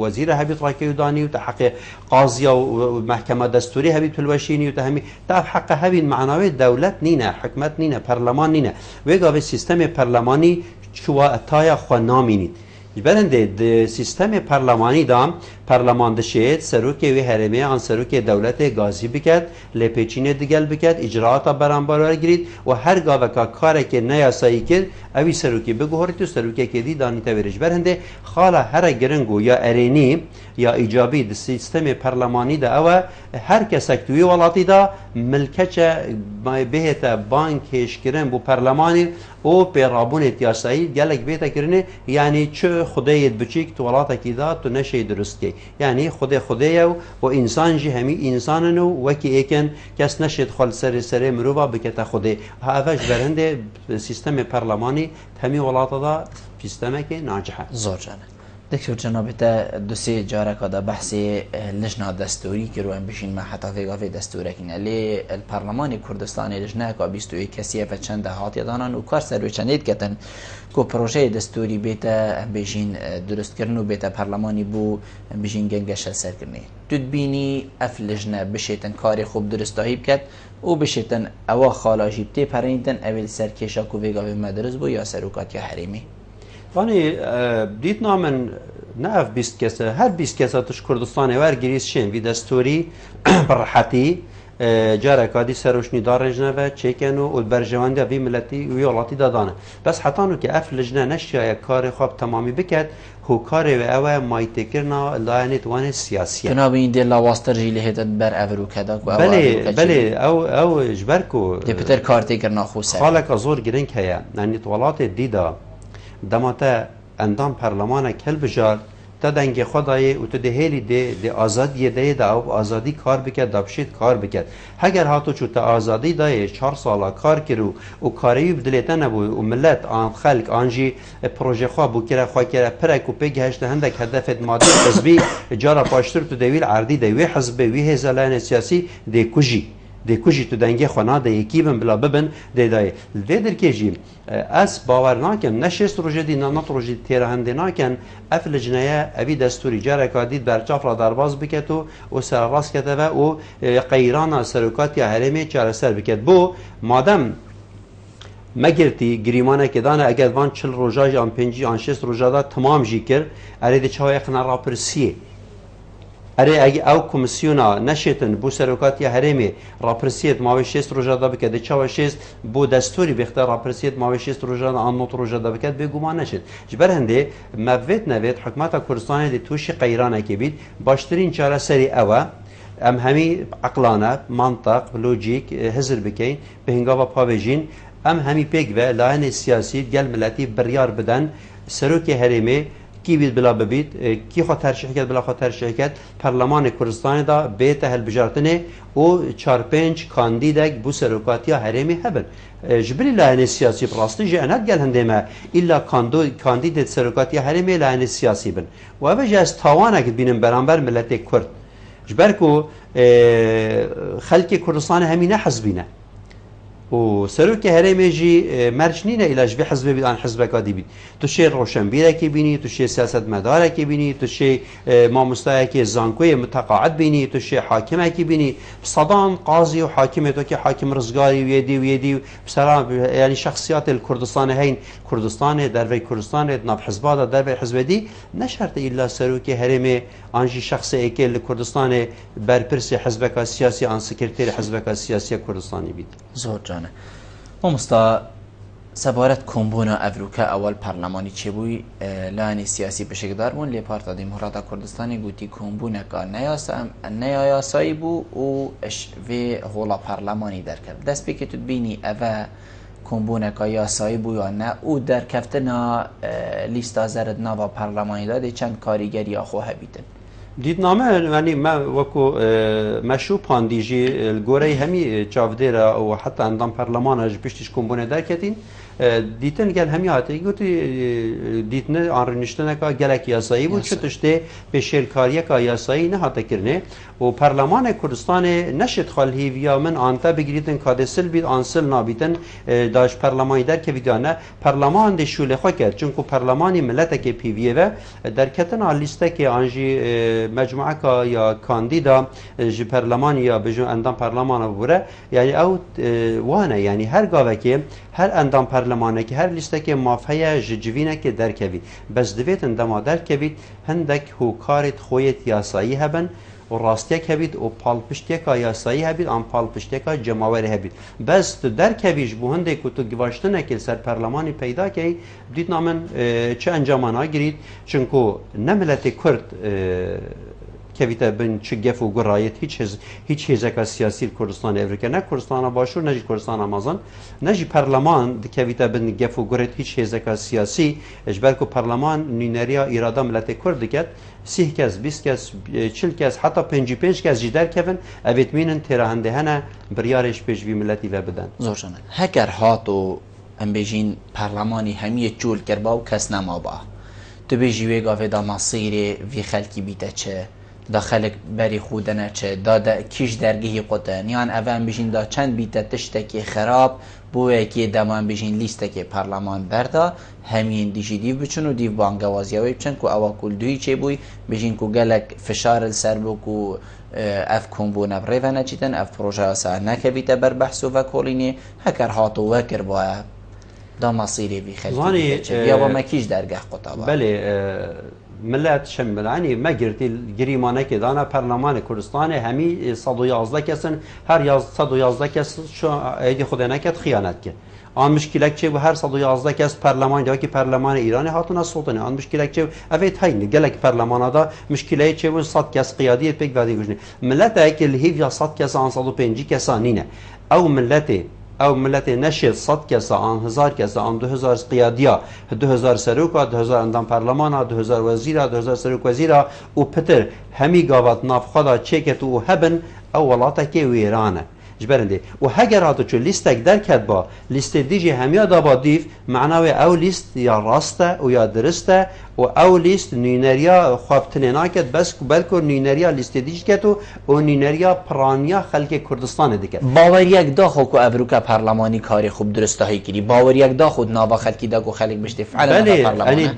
وزیر هبی تراکی دانی و تحقق قاضی و محکمه دستوری هبی تلوشینی و تهمی تحقق هبی معنوی دولت نینه حکمت نینه پارلمان نینه وگاوی سیستم پارلمانی چوا اتایا خو نامینید برنده سیستم پارلمانی دام پارلمان دشید سروکی و هرمی آن سروکی دولت گازی بکد لپیچینه دیگل بکد اجراعات برانبار گرید و هر گاوه که کاری که نیاسایی کرد اوی سروکی بگوهری تو سروکی که دی دانی تاویرش برنده خاله هر گرنگو یا ارینی یا ایجابی د سیستم پارلمانی دا او هر کسک توی ولاتی دا ملکچه بهتا بانکش کرن بو پارلمانی او پیرابون اتیاسایی گلک بیتا کرنه یعنی چه خدایت بچیک تو ولاتا کی دا تو نشه درست کی یعنی خدایو و انسان جی همی انساننو وکی ایکن کس نشد خال سر مروبا بکتا خدای هاوش برنده سیستم پارلمانی همی ولاتا دا سیستمه که ناجحه زور جانه دکتر جناب تا دوسه جاره کدا بحث لجنه دستوری که رو هم بشین ما حتی ویگاوی دستوره کنه لی الپارلمان کردستان لجنه که 21 کسیه و چند هاتی دانن و کار سر و چندید کتن که پروژه دستوری بیتا بشین درست کردن و بیتا پارلمانی بو بشین گنگش سر کرنه دود بینی اف لجنه بشیتن کاری خوب درستایی بکد او بشیتن اوا خالا جیبته پرینتن اول سرکشا که ویگاوی مدرس بو یا سروکات یا حریمی وانی دیت نامن نه 20 کسه هر 20 کسه توش کردستان ور گریز شین وی دستوری برحتی جاره کادی سروشنی دار لجنه و چیکن و البرجوانده وی ملتی وی ولاتی دادانه بس حتی نو که اف لجنه نشیا کار خواب تمامی بکد هو کار و اوه مایتکرنا لاینت وان سیاسیه جناب این دل لاواستر جیلی هدت بر اورو کدا بله او جبرکو دپتر کارتی کرنا خوسه خالک زور گرنگ هيا یعنی ولات دیدا دماتا اندام پارلمان کل بجار تا دنگ خدای و تو دهیلی ده آزادی ده ده او آزادی کار بکرد دابشید کار بکرد اگر هاتو چو تا آزادی ده 4 سالا کار کرو و کاری بدلیتا نبو و ملت آن خلق آنجی پروژه خواه بو کرا خواه کرا پرک و پیگ هشت هندک هدفت مادی حزبی جارا پاشتر تو دویل عردی ده وی حزب وی هزالان سیاسی ده کجی تو دنگه خونه ده یکی بن بلا ببن ده دای در کجی از باور ناکن نشست روزی دی نانات روزی تیره هنده ناکن اف لجنه ابی دستوری جاره کادید برچاف را درباز بکتو و سر راست کته و قیران سرکات یا حرمی چاره سر بکت بو مادم مگرتی گریمانه که دانه اگر وان 40 روزای آن 5 آن 6 روزا تمام جی کر ارید چاوی خنا راپرسیه اره اگه او کمیسیونا نشیتن بو سرکاتی حرمی راپرسیت ماوی 6 روزا دا بکد چاو 6 بو دستوری بختار راپرسیت ماوی 6 روزا آن 9 روزا دا بکد به گمان نشید جبر هنده موید نوید حکومت کردستان دی توش قیرانه که بید باشترین چاره سری اوه ام همی عقلانه منطق لوجیک هزر بکین به هنگاوا پاویجین ام همی پیگ و لاین سیاسی گل ملتی بریار بدن سروک حرمی کی بید بلا ببید کی خود ترشیح کرد بلا خود ترشیح کرد پارلمان کردستان دا بیت هل بجارتنه و 4-5 کاندیدک بو سروکاتی حرمی هبن جبری لاین سیاسی براستی جانت گل هنده ما الا کاندید سروکاتی حرمی لاین سیاسی بن و اوه جاست تاوانه که بینم برانبر ملت کرد جبر کو خلق کردستان همینه حزبینه و سەرۆکی هەرێمێژی مەرجنینە ئیلاژ بێ حزب بێت ئان حزبەکە بێت تووشێ ڕۆشنبیرێکی بینی تووشێ سیاسەتمەدارێکی بینی تووشێ مامۆستایەکی زانکۆیە متەقاعد بینی تووشێ حاکمێکی بینی سەدان قازی و حاکمێتۆکی حاکم ڕزگاری وێدی و بسەرا ینی شخصیات کوردستان هەین کوردستانێ دەربەی کوردستانێت ناو حزبادا دەربەی حزبێدی نەشەرتە ئیلا سەرۆکی هەرێمێ ئانژی شخصەیەکێ لە کوردستانێ بەرپرسی حزبەکە سیاسی ئان سکرتێری حزبەکە سیاسی کوردستانی بیت زۆر جانە مامۆستا سەبارەت کۆمبوونە ئەڤروکە ئەوەل پەرلەمانی چێبووی لایەنی سیاسی بەشێکدار بوون لێ پارتا دیموکراتە کوردستانی گوتی کۆمبوونەکە نەیاسایی بوو و vê هۆڵە پەرلەمانی دەرکەوت دەست پێکێت بینی ئەڤە کۆمبوونەکە یاسایی بوو یان نە و دەرکەفتنە لیستا زەرد ناوە پەرلەمانیدا دێ چەند کاریگەری ئەخۆ هەبیتن دیتنامە ینی وەکو مەشوو پاندیژی گۆرەی هەمی چاودێرە و حتا ئەندام پەرلەمانەش پشتیش کۆمبوونە دەرکەتین دیتن گەل هەمی هاتی گوتی دیتنە ئاڕنیشتنەکە گەلێک یاسایی بوو چ تشتێ پێشێرکاریەکە یاسایی نەهاتەکردێ و پەرلەمانە کوردستانê نەشت خەلهیڤیا من ئانتە بگریتن کادێسل بیت ئانسل نابیتن داش پەرلەمانی دەرکەویدانە پەرلەمان دێ شولێخوا کرد چونکو پەرلەمانی ملەتێکی پیڤێڤە دەرکەتنا لیستێکی ئانژی مجموعەکە یا کاندیدا ji پەرلەمانی یا بژن ئەندام پەرلەمانە ببورە یعنی ئەو وانە یعنی هەر گاوێکێ هەر ئەندام پەرلەمانێکی هەر لیستێکی مافەیە ji civînekê derkevît bes divêt dema derkevît hindek hûkarê xۆyet yasayî hebin و ڕاستێک هەبیت و پاڵپشتێکە یاسایی هەبیت ئەم پاڵپشتێکە جەماوەری هەبیت بەس تو دەرکەویش بوو هەندێک و تو گواشتنێکی سەر پەرلەمانی پەیداکەی دیتنا من چه ئەنجامان ناگریت چونکو نەملەتی کورد کەویتە بن چ گەف و گوڕایەت هیچ هێزێکە سیاسی کوردستان ئەڤریکا نە کوردستانە باشوور نەژی کوردستان ئامازن نەژی پەرلەمان دکەویتە بن گەف و گوڕێت هیچ هێزێکە سیاسی ژبەرک و پەرلەمان نوێنەریە ئیرادا ملەتی کورد دکات 30 کەس 20 کەس 40 کەس حتا 55 کەس جی دەرکەون ئەبێت مینن تێرە هەندێ هەنە بڕیارێش پێشوی ملەتی وە بدەن زۆرشانە هەگەر هات و ئەم بێژین پەرلەمانی هەمیە جوول کردبا و کەس نەمابا تو بێژی وێ گاوێدا ماسیرێ وی خەلکی بیتە چێ دا خەلک بەری خودەنە چێ دا کیش دەرگەهی قوتن یان ئەڤەن بژین دا چەند بیتە تشتێکی خراپ بۆیەکی دەمان بژین لیستێکی پەرلەمان بەردا هەمین دیژی دیو بچن و دیو بانگەوازیەوەی بچن و ئەوە کولدوی چێبووی بژین و گەلک فشارل سەر بووک و ئەف کۆمبوونە بڕێڤە نەچیتن ئەف پرۆژەسا نەکەبیتە بەر بەحس و ڤەکۆڵینێ هەکەر هاتووە کرد وایە دا ماسیری وی خەلکی یا بۆ مەکیش دەرگەه قوتەوە بەێ ملت شملانی مەگرتی گریمانێکی دانا پەرلەمانی کوردستانی هەمی 111 کەسن هەر 111 کەس ئەیدی خودێ نەکرد خیانەت کرد آن مشکلک چه و هر 111 کس پارلمان جایی که پارلمان ایرانی هاتون از سلطنه آن مشکلک چه اوید هایی گلک پارلمان دا مشکلی چه و 100 کس قیادی پک وادی گوشنی ملت اکل هیچ یا 100 کس آن 150 کس آنینه او ملت نشد 100 کس آن 1000 کس آن 2000 قیادیا 2000 سروکا 2000 اندام پارلمان 2000 وزیر 2000 سروک وزیر و پتر همی گاوات نافخدا چکت و هبن او ولاته که ویرانه جبرنده و هەگەر هاتو چون لیستێک دەرکەت با لیست دیجی هەمیە دابا دیف معناوی ئەو لیست یا ڕاستە و یا درستە و ئەو لیست نوێنەریە خوابتنێ ناکەت بەس بەلکو نوێنەریە لیستی دیج کەت و نوێنەریە پڕانیا خەلکی کوردستانە دکەت باوەریەک داخۆک و ئەڤروکە پەرلەمانی کاری خوب درستەهی کردی باوەریەک داخود ناوا خەلکی داک و خەلک بشتی فعلا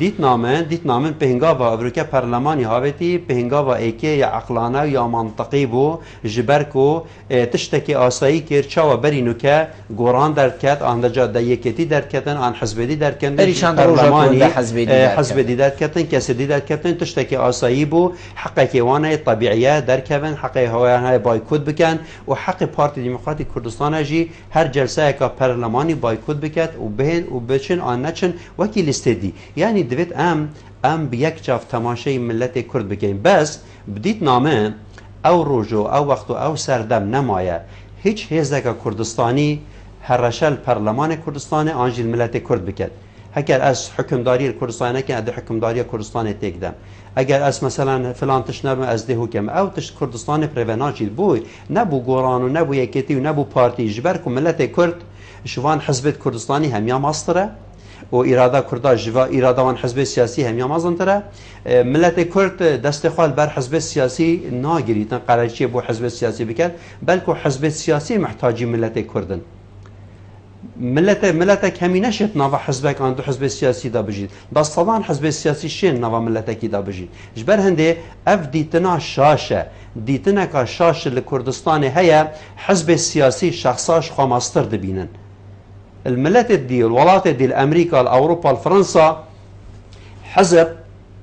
دیتنامن پێنگاوە ئەڤروکە پەرلەمانی هاوێتی پێنگاوە ئەیکێ یا عەقلانە یا مانتەقی بوو ژبەرک و تشتێکی ئاسایی کرد چاوە بەرین و کە گۆڕان دەرکات ئاندەجا دەیەکێتی دەرکەتن ئان حزبێدی دەرکەن پەرلەمانی حزبێدی دەرکەتن کەسێدی دەرکەتن تشتێکی ئاسایی بوو حەقێکی وانەیە طەبیعیە دەرکەون حەقی هەوایان هەیە بایکوت بکەن و حەقی پارتی دیموکراتی کوردستانەژی هەر جەلسەیەکە پەرلەمانی بایکوت بکات و بهێن و بچن ئان نەچن وەکی لیستێدی یعنی دەبێت ئەم یەک چاو تەماشەی ملەتی کورد بکەین بەس بدیت نامە ئەو ڕۆژ و ئەو وەخت و ئەو سەردەم نەمایە هیچ هێزێکە کوردستانی هەڕەشەل پەرلەمانی کوردستانی ئانژیل ملەتی کورد بکات هەگەر ئەس حکمداری کوردستانەکە ئەدە حکمداریە کوردستانی تێکدەم ئەگەر ئەس مەسەلەن فلان تشت نەبم ئەس دێ هوکەم ئەو تشت کوردستانی پرێڤە ناچیت بووی نەبوو گۆڕان و نەبوو یەکێتی و نەبوو پارتی ژبەرک و ملەتی کورد شوان حزبێت کوردستانی هەمیان ماسترە و ئیرادا کووردا ژوا ئیراداوان حزبێ سیاسی هەمیان مازنترە ملەتی کورد دەستی خوال بەر حزبێ سیاسی ناگریتن قەرەچیە بۆ حزبێ سیاسی بکەن بەلکو حزبێ سیاسی محتاجی ملەتی کوردن ملت کمی نشد نوا حزب آن دو حزب سیاسی دا بجید بس طبعا حزب سیاسی شین نوا ملت کی دا بجید جبر هنده اف دیتنا شاشه دیتنا کا شاشه لکردستان هيا حزب سیاسی شخصاش خاماستر دبینن الملت دي الولايات دي الامريكا الاوروبا الفرنسا حزب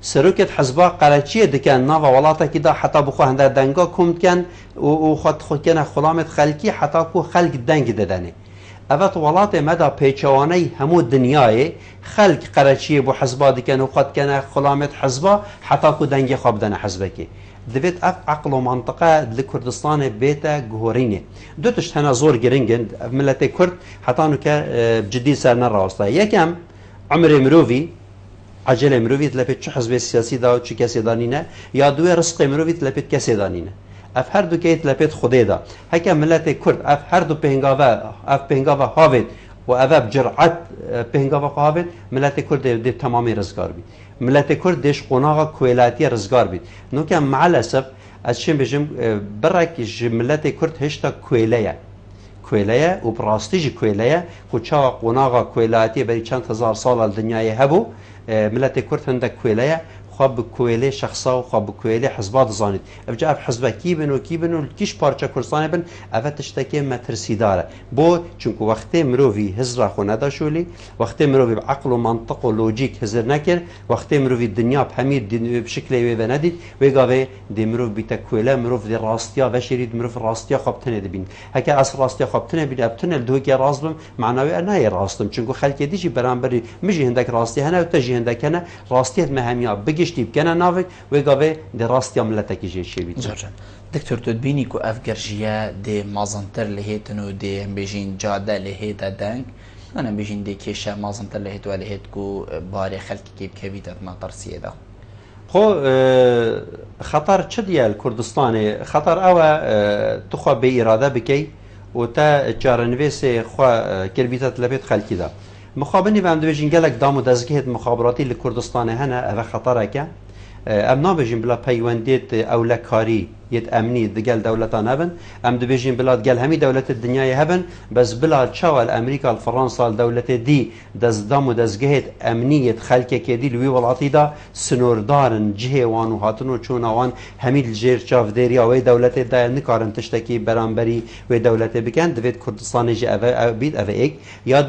سروكت حزبا قرچيه دكان ناوا ولاتا كده حتى بخو هنده دنگا كومت كان وخد كان خلامت خلقي حتى كو خلق دنگ ددنه اوت ولات مدى پیچواني همو دنیای خلق قرچيه بو حزبا دكان وخد كان خلامت حزبا حتى كو دنگ خواب دنه حزبكي دوید اف عقل و منطقه لکردستان بیتا گهورینه دو تشت هنا زور گرینگند ملت کرد حتی انو که بجدی سر نراسته یکم عمر مروفی عجل مروفی تلپید چه حزب سیاسی دا و چه کسی دانینه یا دوی رزق مروفی تلپید کسی دانینه اف هر دو که تلپید خوده دا هکه ملت کرد اف هر دو پهنگاوه هاوید و اف بجرعت پهنگاوه هاوید ملت کرد دی تمامی رزگار بید ملت کرد دیش قناغا کویلاتی رزگار بید نو که معلسف از چیم بجم برک ملت کرد هشتا کویلیه و براستی کویلیه که چا قناغا کویلاتی بری چند هزار سال دنیای هبو ملت کرد هنده کویلیه خواب کویله شخصا و خواب کویله حزبات زانید افجا اف حزبه کی بن و کیش پارچه کردستان بن افت تشتکی مترسی داره بو چونکو وقتی مروی هزر خو نداشولی وقتی مروی بعقل و منطق و لوجیک هزر نکر وقتی مروی دنیا بحمیر بشکلی و ندید و گاوه دی مروی بیتا کویله مروی دی راستیا و شرید مروی راستیا خواب تنه دبین هکه از راستیا خواب تنه بین ابتنه لدوه که راست بم معناوی نه راستم چونکو خلکی دیجی برانبری مجی هندک راستی هنه و تجی هندک هنه راستیت مهمیا بگشتی بکنه ناوک و گاوه دی راستیا ملتکی جه شوید جان دکتر تو بینی کو افگرجیه دی مازنتر لهیتن و دی هم بیجین جاده لهیت دنگ انا بیجین دی کشه مازنتر لهیت و لهیت کو باری خلکی که بکویدت ما ترسیه ده خو خطر چه دیال کردستان خطر او تخوا به اراده بکی و تا جارنویس خوا کربیتت لبیت خلکی ده مخابنی و هم دویجین گلک دام و دزگهت مخابراتی لکردستان هنه او خطره که ام نابجین بلا پیوندیت اولکاری یت امنی دگل دولتان هبن ام دبیجین بلا دگل همی دولت دنیای هبن بس بلا چاول امریکا الفرنسا دولت دی دزدام و دزگهت امنیت خلک که دی لوی ولاتی دا سنوردارن جه وان و هاتن و چون وان همی الجیر چاف دیریا و دولت دا نکارن تشتکی برانبری و دولت بکن دوید کردستان جه او بید او ایک یا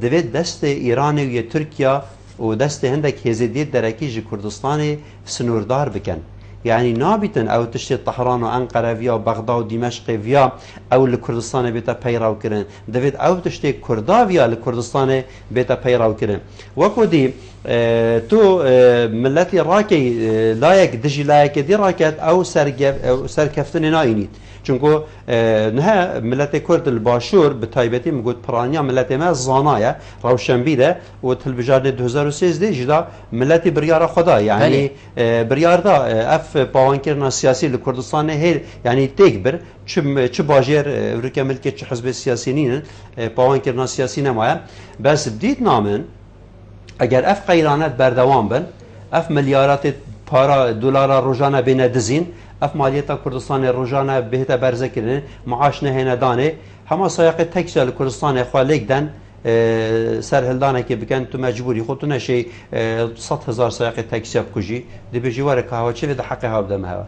دوید دست ایران و ترکیه و دست هندك هزيديت دركي جي كردستان سنوردار بكن يعني نابتن او تشتي طهران وانقره فيا بغداد ودمشق فيا او لكردستان بيتا بيراو كرن دفيد او تشتي كردا فيا لكردستان بيتا بيراو كرن وكو دي تو ملتي راكي لايك دجي لايك دي راكت او سركفتن ناينيت چونکو نه ملت کرد الباشور به تایبتی میگوید پرانیا ملت ما زانایه روشنبیده و تلویزیون 2013 جدا ملت بریار خدا یعنی بریار دا اف پاوانکرنا سیاسی لکردستان هیل یعنی تکبر چه باجر ورکه ملکت چه حزب سیاسی نین پاوانکرنا سیاسی نمایه بس بدید نامن اگر اف قیرانت بردوام بن اف ملیارات پارا دلار روزانه بین دزین اف مالیتا کردستان روزانه بهتا برزه کردن معاش نه دانه همه سایق تکسال کردستان خالق دن سرهلدانه که بکن تو مجبوری خودتو نشی 100,000 سایق تکسی بکجی دی بجی واره که هوا چه ویده حقی ها بدم هوا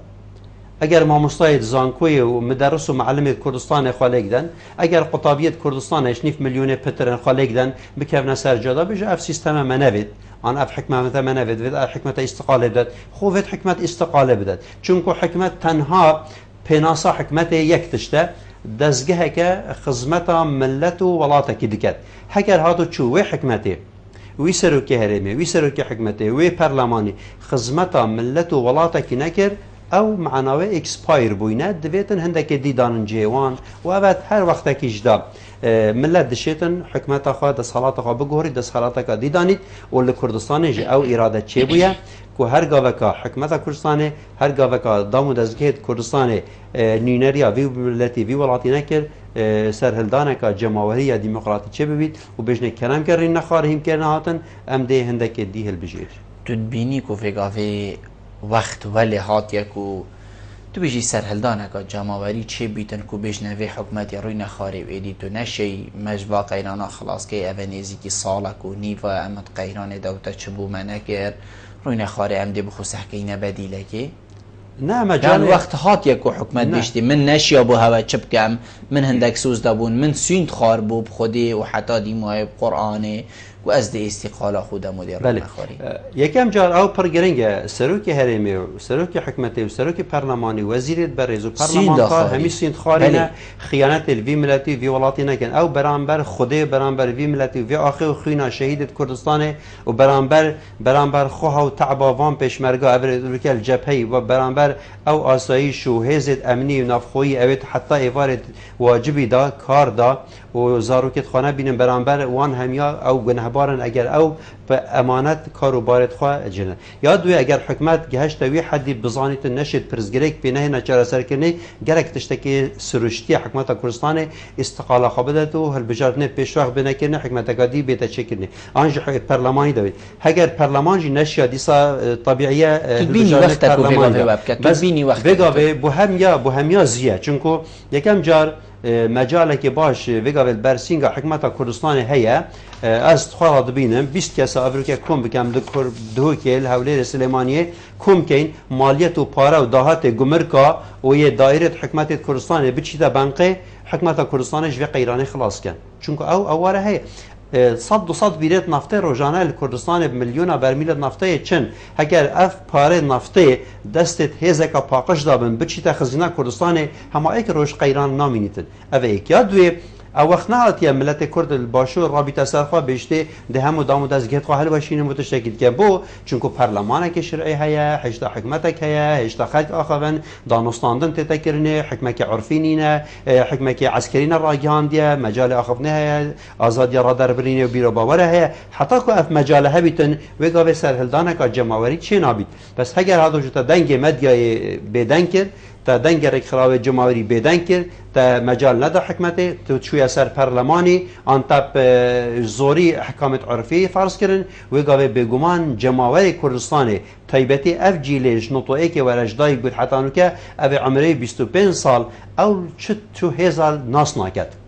اگر ما مستاید زانکوی و مدرس و معلم کردستان خالق دن اگر قطابیت کردستان 9 میلیون پترن خالق دن بکفن سر جدا بجه اف سیستم منوید آن اف حکمت منوید وید حکمت استقاله بدد خوفت حکمت استقاله بدد چونکو حکمت تنها پیناسا حکمت یک تشته دزگه که خدمت ملت و ولات کی دکت هگر هاتو چو وی حکمته وی سروکی هرمی وی سروکی حکمته وی پارلمانی خدمت ملت و ولات کی نکر او معناوی اکسپایر بوینه دویتن هندک دیدان جوان و بعد هر وقت کی جدا ملت دشیتن حکمت خوا د صلات خوا بگوری د صلات کا دیدانید ول کردستان ج او اراده چه بویا کو هر گاوه کا حکمت کردستان هر گاوه کا دامو دزگهت کردستان نینریا وی ملتی وی ولاتی نکر سرهلدانه کا جمهوری دموکراتی چه ببید و بجنه کرم کرین نخارهم کرنا هاتن ام ده هندک دیهل بجیر تدبینی کو فگاوی وقت ولی هات یکو تو بیجی سرهلدانه که جماوری چه بیتن که بجنوی حکمت روی نخاری و ایدی تو نشی مجبا قیرانا خلاص که اوانیزی که سالک و نیو امد قیران دوتا چبو منکر روی نخاری امده بخوصه که نبدیله که نه مجال وقت هات یکو حکمت بیشتی من نشی ابو هوا چپ کم من هندک سوز دابون من سویند خار بو بخودی و حتی دیمای قرآنه و از دی استقاله خودم مدیر نخوری یکم جار او پرگرنگ سروک هرمی و سروک حکمتی و سروک پارلمانی وزیرت برز و پارلمانتار همی سیند خارینه خیانت الوی ملتی وی ولاتی نکن او برانبر خوده برانبر وی ملتی وی آخه و خینا شهیدت کردستان و برانبر خوها و تعباوان پیشمرگا ابرک الجبهی و برانبر او آسایش و هزت امنی و نافخویی اوید حتی ایوارت واجبی دا کار دا و زاروکت خانه بینن برانبر وان همیا او گنهبارن اگر او به امانت کارو بارد خواه جنن یاد دوی اگر حکمت گهشت وی حدی بزانیت نشد پرزگریک بینه نچاره سر کنی گرک تشتکی سروشتی حکمت کردستان استقاله خوابدت و هل بجارتنه پیشرفت بینه کنه حکمت گادی بیت چه کنه آنج پارلمانی دوید اگر پارلمانی نشیا دیسا طبیعیه تبینی وقت کو تبینی وقت بو همیا زیه چونکو یکم جار مجاله که باش وگاول برسینگا حکمت کردستان هیا از خواه دبینم 20 کس افریقا کم بکم دو کل حوله سلیمانیه کم کین مالیت و پاره و دهات گمرکا و یه دایره حکمت کردستان بچیده بنقه حکمت کردستانش و قیرانی خلاص کن چونکه او اواره هی صد بیرت نفته روزانه کردستان بمیلیون برمیل نفته چن اگر اف پاره نفته دستت هزک پاکش دابن بچیت خزینه کردستان همه یک روش قیران نامینیتن اوه یک یاد دوی او وقت نهاتیه ملت کرد الباشور رابطه سرخوا بشته ده همو دامو دست گهت خواهل باشینه متشکل که بو چونکو پرلمانه که شرعی هیا هشتا حکمتک هیا هشتا خلق آخوان دانستاندن تتکرنه حکمک عرفی نینه حکمک عسکرین راگیان دیه مجال آخوانه هیا آزادی را در برینه و بیرو باوره هیا حتی که اف مجال هبیتن وگاوه سرهلدانه که جماوری چه نابید بس هگر هادو جتا دنگ مدگای بدن کرد تا دنگ رک خراوه جماوری بدن کرد تا مجال ندا حکمته تو چوی اثر پارلمانی آن تب زوری حکامت عرفی فرض کردن و گاوه بگمان جماوری کردستان تایبتی اف جیلش نطوعی که ورجدای بود حتانو که او عمره 25 سال او چه تو هزار ناس ناکد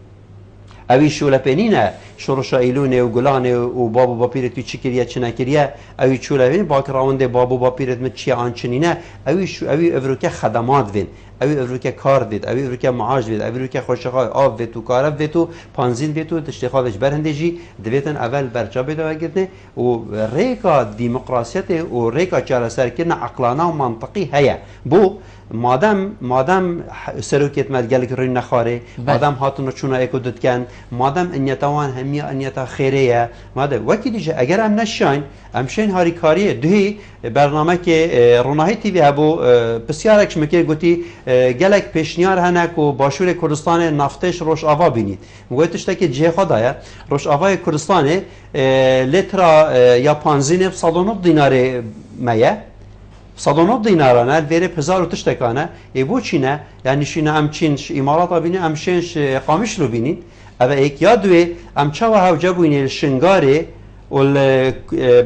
اوی شولپنینه شروش ایلونه و گلانه و بابو باپیرت چی کریه چی نکریه اوی شولپنین باکراونده بابو باپیرت مت چی آنچنینه اوی افروکه خدمات وین اوی افروکه کار دید اوی افروکه معاش دید اوی افروکه خوشخواه آب ویتو کارب ویتو پانزین ویتو تشتخوادش برهندجی دویتن اول برجا بیده وگرده و ریکا دیمقراسیت و ریکا چاره سرکرن عقلانه و منطقی هیا بو مادام سروکیت مدگل که روی نخاره مادام هاتون رو چونه اکو دادکن مادام انیتوان همی انیتا خیریه مادام وقتی دیجه اگر هم نشاین همشین هاری کاریه دوی برنامه که روناهی تیوی هبو بسیارکش مکه گوتی گلک پیشنیار هنک و باشور کردستان نفتش روش آوا بینید گویتش تا که جه خدایه روش آوای کردستان لیترا یا پانزین 109 دینار میه 109 دینارانه الویره پزار و تشتکانه ای بو چینه یعنی شینه ام چینش امارات بینی ام شینش قامش رو بینید اوه ایک یادوی ام چاوه هاوجه بوینی الشنگاره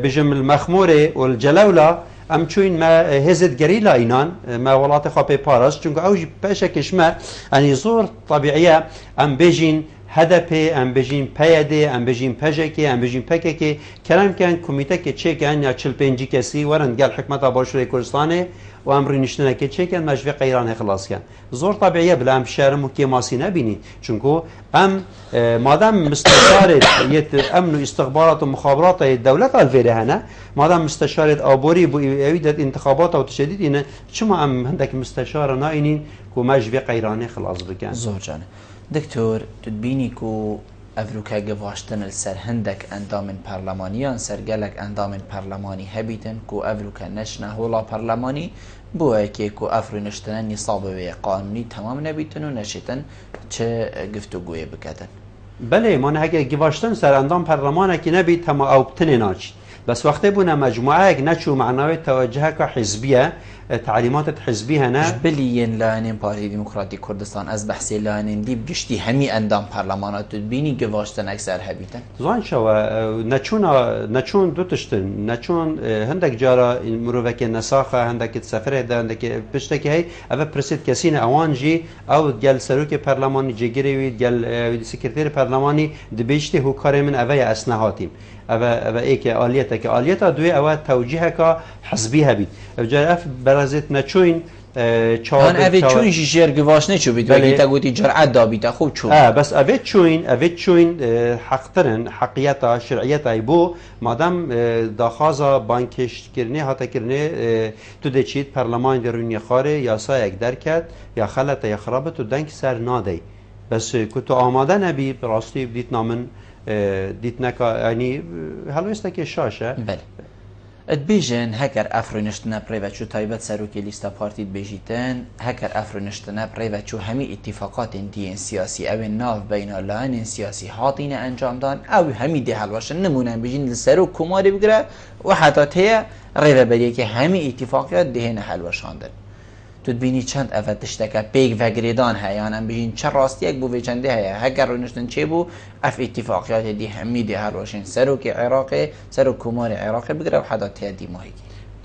بجم المخموره والجلوله ام چوین ما هزت گریلا اینان ما ولات خواه پاراس چونکه اوجی پشه کشمه یعنی زور طبیعیه ام بجین هدفه ام بجین پیاده ام بجین پژکی ام بجین پککی کلام کن کمیته که چه کن یا 45 کسی ورن گل حکمت باشور کردستانه و امر نشنه که چه کن مجوی قیران خلاص کن زور طبیعیه بلا ام شرم و کیماسی نبینی چونکو ام مادام مستشارت یت امن و استخبارات و مخابرات دولت الویره هنه مادام مستشارت آبوری بو ایدت انتخابات و تشدید اینه چما ام هندک مستشار ناینین کو مجوی قیران خلاص بکن زور جانه دکتور تدبینی کو افروکا گواشتن السر هندک اندام پارلمانیان سرگلک اندام پارلمانی هبیتن کو افروکا نشنه هولا پارلمانی بوه که کو افرو نشتنن نصابه قانونی تمام نبیتن و نشیتن چه گفتگوی بکتن بله من اگه گواشتن سر اندام پارلمانه که نبید تما اوبتن ناچید بس وقتی بونه مجموعه اگه نچو معناوی توجه که حزبیه تعلیمات حزبی هنه بلیین لانین پارتی دموکراتی کردستان از بحثی لانین دی بگشتی همی اندام پارلمانات بینی گواشتن اکثر هبیتن زان شو نچون دو تشتن نچون هندک جارا مروفک نساخه هندک سفره ده هندک پشتکی هی اوه پرسید کسین اوان جی او گل سروک پارلمانی جگری وید گل سکرتیر پارلمانی دبیشتی هو کار من اوه اسنهاتیم اوه ایک آلیته که آلیته دوی اوه توجیه که حزبی هبید جار اف برازت نچوین آن اوه چون جیر گواش نچو بید ولی تا گوتی جرعت دابیتا خوب چون بس اوه چون حقترن حقیتا شرعیتا بو مادم داخازا بانکش کرنه حتا کرنه تو ده چید پرلمان درونی خاره یا سایک درکت یا خلط یا خرابت تو دنک سر نادی بس کتو آماده نبی راستی دیت نامن دیت نکا یعنی هلوسته که شاشه بله ادبیجن هکر افرونشتنا پریوچو تایبت سروکی لیستا پارتید بجیتن هکر افرونشتنا پریوچو همی اتفاقات دیین سیاسی او ناف بین لان سیاسی حاطین انجام دان او همی ده حلواشن نمونن بجین لسرو کماری بگره و حتی تیه ریوه بریه که همی اتفاقات دهین حلواشاندن تو بینی چند افت تشتکه پیگ و گریدان هیانم بجین چه راستی یک بو چنده هیا هگر رونشتن چه بو اف اتفاقیات دی همی ده هر واشین سروک عراقی سرو کمار عراقی بگره و حدا تیدی ماهی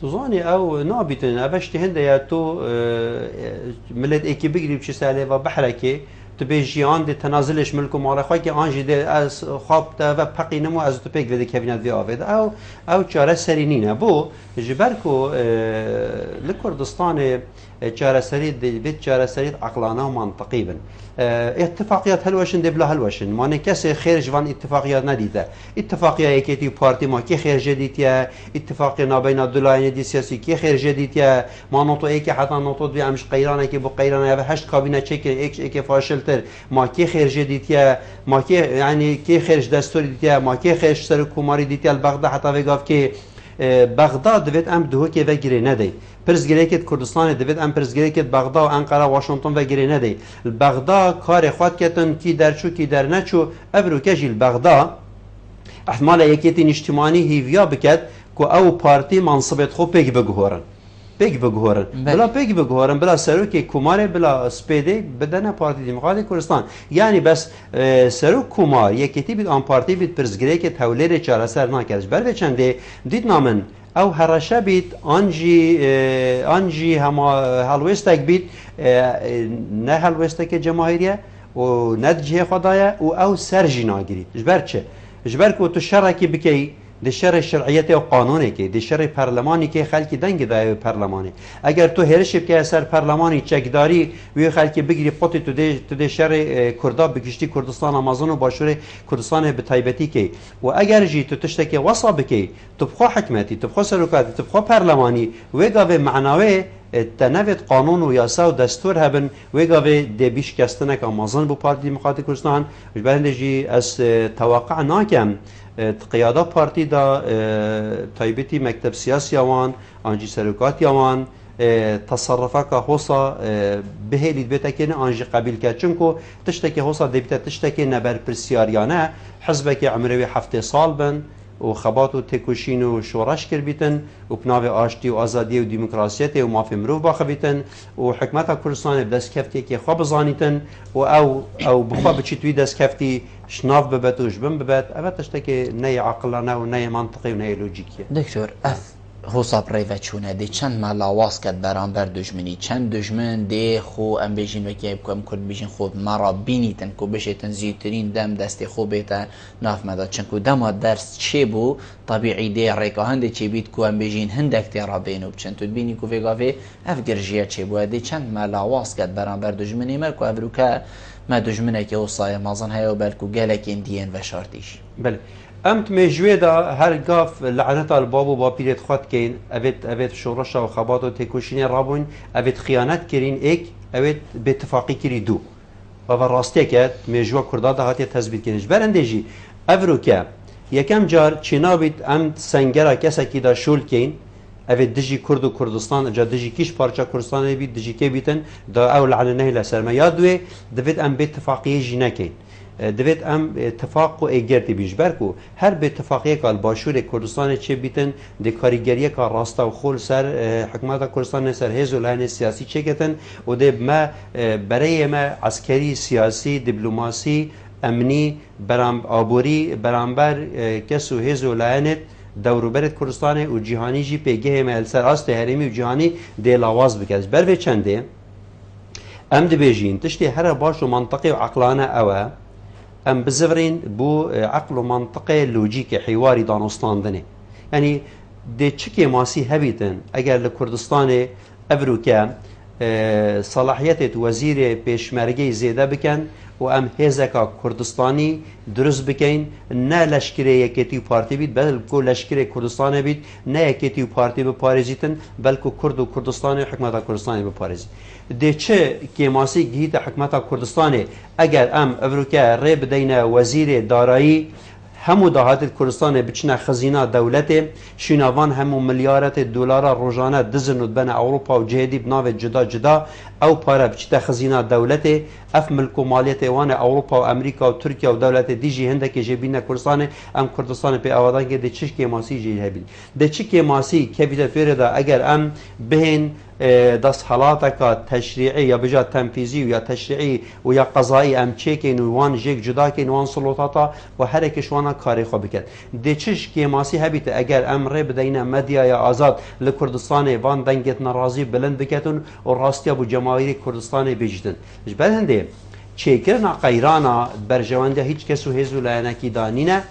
تظني او نابتن ابشت هند يا تو ملت ايكي بيجري بشي سالي وبحركي تبيجي عند تنازلش ملكو مال خوي كي انجي دي از خوابته و بقي نمو از تو بيك ودي كابينات في افيد او چاره سرينينه بو جبركو لكردستان چاره سريد بيت چاره سريد عقلانه ومنطقي بن اتفاقيات هلوشن دبلا هلوشن مانه کسی خیر جوان اتفاقيات ندیده اتفاقيه یکیتی پارتی ما کی خیر جدیدیه اتفاقی نابین دولایان دی سیاسی کی خیر جدیدیه ما نوتو ایک حتی نوتو دی امش قیرانه کی بو قیرانه و هشت کابینه چک ایک فاشلتر ما کی خیر جدیدیه ما کی یعنی کی خیر دستوری دیدیه ما کی خیر سر کوماری دیدیه بغداد حتی وگاف کی بغداد دوید ام دو که وگیره ندی پرزگریکت کردستان دوید ام پرزگریکت بغداد و انقره واشنطن وگیره ندی بغداد کار خود کتن کی درچو کی در نچو ابرو کجیل بغداد احتمال یکیتی اجتماعی هیویا بکد که او پارتی منصبت خو پیگ بگهورن بلا پیگ بگهورن بلا سروک کمار بلا سپیده بدن پارتی دموکراتی کردستان یعنی بس سروک کمار یکیتی بید آن پارتی بید پرزگریکت حوله چاره سر نکردش بر چنده دید نامن او هرشه بید آنجی هما هلوستک بید نه هلوستک جماهیریه و نه جه خدایه و او سرجی ناگیرید جبر چه؟ جبر که تو شرکی بکی ده شر شرعیت و قانونی که ده شر پارلمانی که خلکی دنگ دای پارلمانی اگر تو هرش که اثر پارلمانی چکداری و خلکی بگیری قطی تو ده شر کردا بگشتی کردستان آمازون و باشور کردستان به تایبتی که و اگر جی تو تشتکی وصا بکی تو بخوا حکمتی تو بخوا سرکاتی تو بخوا پارلمانی و گاوه معنوی تنویت قانون و یاسا و دستور هبن و گاوه ده بیش کستنک آمازون بو پارتی دموکراتی کردستان برنده جی از توقع ناکم قیاده پارتی دا تایبتی مکتب سیاسی آوان آنجی سرکاتی آوان تصرفه که حوصا بهلید بیتا که نه آنجی قبیل کرد چونکو تشتکی حوصا دیبتا تشتکی نبر پرسیاریانه حزبه که عمروی 7 سال بن و خبات و تکوشین و شورش کر بیتن و پناو آشتی و آزادی و دیموکراسیت و مافی مروف باخ بیتن و حکمت کردستان بدست کفتی که خواب بزانیتن و او بخواب بچی توی دست کفتی شناف ببت و جبن ببت اوه تشتکی نی عقلانه و نی منطقی و نی لوجیکیه دکتر حساب ریوه چونه دی چند ملاواز کد برانبر دجمنی چند دجمن دی خو ام بیجین وکی بکم کرد بیجین خود مرا بینیتن که بشیتن زیترین دم دست خو بیتا ناف مداد چنکو دما درس چه بو طبیعی دی ریکا هنده چه بید که ام بیجین هندک دی را بینو بچن تو بینی که وگاوه اف گرجیه چه بو دی چند ملاواز کد برانبر دجمنی مرکو افرو که ما دجمنه که وصای مازن هیا و بلکو گلک اندین و شارتیش بله امت مجوی دا هر گاف لعنت الباب و با پیرت خود کین اوید شورش و خبات و تکوشین رابون اوید خیانت کرین ایک اوید به اتفاقی کری دو و راستی که مجوی کرده دا هاتی تثبیت کنیش برنده جی افرو که یکم جار چینا بید امت سنگره کسی که دا شول کین اوه دجی کرد و کردستان جا دجی کیش پارچه کردستان بید دجی که بیتن دا او لعنه لسرما یا دوی دوید ام به اتفاقیه جی نکین دوید ام اتفاق و ایگرتی بیش برکو هر به اتفاقیه که باشور کردستان چه بیتن ده کاریگریه که راستا و خول سر حکومت کردستان سر هزو لعنه سیاسی چه کتن و ده ما برای ما عسکری سیاسی دیپلماسی امنی آبوری برانبر کسو هزو لعنت دوروبرت کردستان و جهانی جی پیگه مال سر است هرمی و جهانی دی لاواز بکرد بر و چنده ام دبیجین تشتی هر باش و منطقی و عقلانه اوه ام بزورین بو عقل و منطقه لوجیک حواری دانستاندنه یعنی دی چکی ماسی هبیتن اگر لکردستان افروکه صلاحیت وزیر پیشمرگی زیده بکن و ام هزکا کردستانی درست بکن نه لشکری یکیتی و پارتی بید بلکه لشکری کردستانی بید نه یکیتی و پارتی بپارزیتن بلکه کرد و کردستانی و حکمت کردستانی بپارزی ده چه که ماسی گیت حکمت کردستانی اگر ام افروکه ری بدین وزیر دارایی همو دهات کردستان بچنه خزینه دولت شینوان همو میلیارد دلار روزانه دزند بین اروپا و جهادی بناو جدا جدا او پاره بچته خزینه دولت اف ملک و مالیت وان اروپا و امریکا و ترکیه و دولت دیجی هنده که جبین کردستان ام کردستان پی آوادان که ده چش که ماسی جی هبید ده چی که ماسی که بیت فردا اگر ام بهن دست حالات که تشریعی یا بجا تنفیزی یا تشریعی و یا قضایی ام چکین و وان جک جدا کین وان سلطاتا و هر کشوانا کاری خوب بکرد ده چش که ماسی هبیت اگر امر بدین مدیا یا آزاد لکردستان وان دنگت ناراضی بلند بکتون و راستیا بو جماهیر کردستان بجدن بعد هنده چیکرنا قیرانا برجوانده هیچ کسو هزو لعنکی دانینه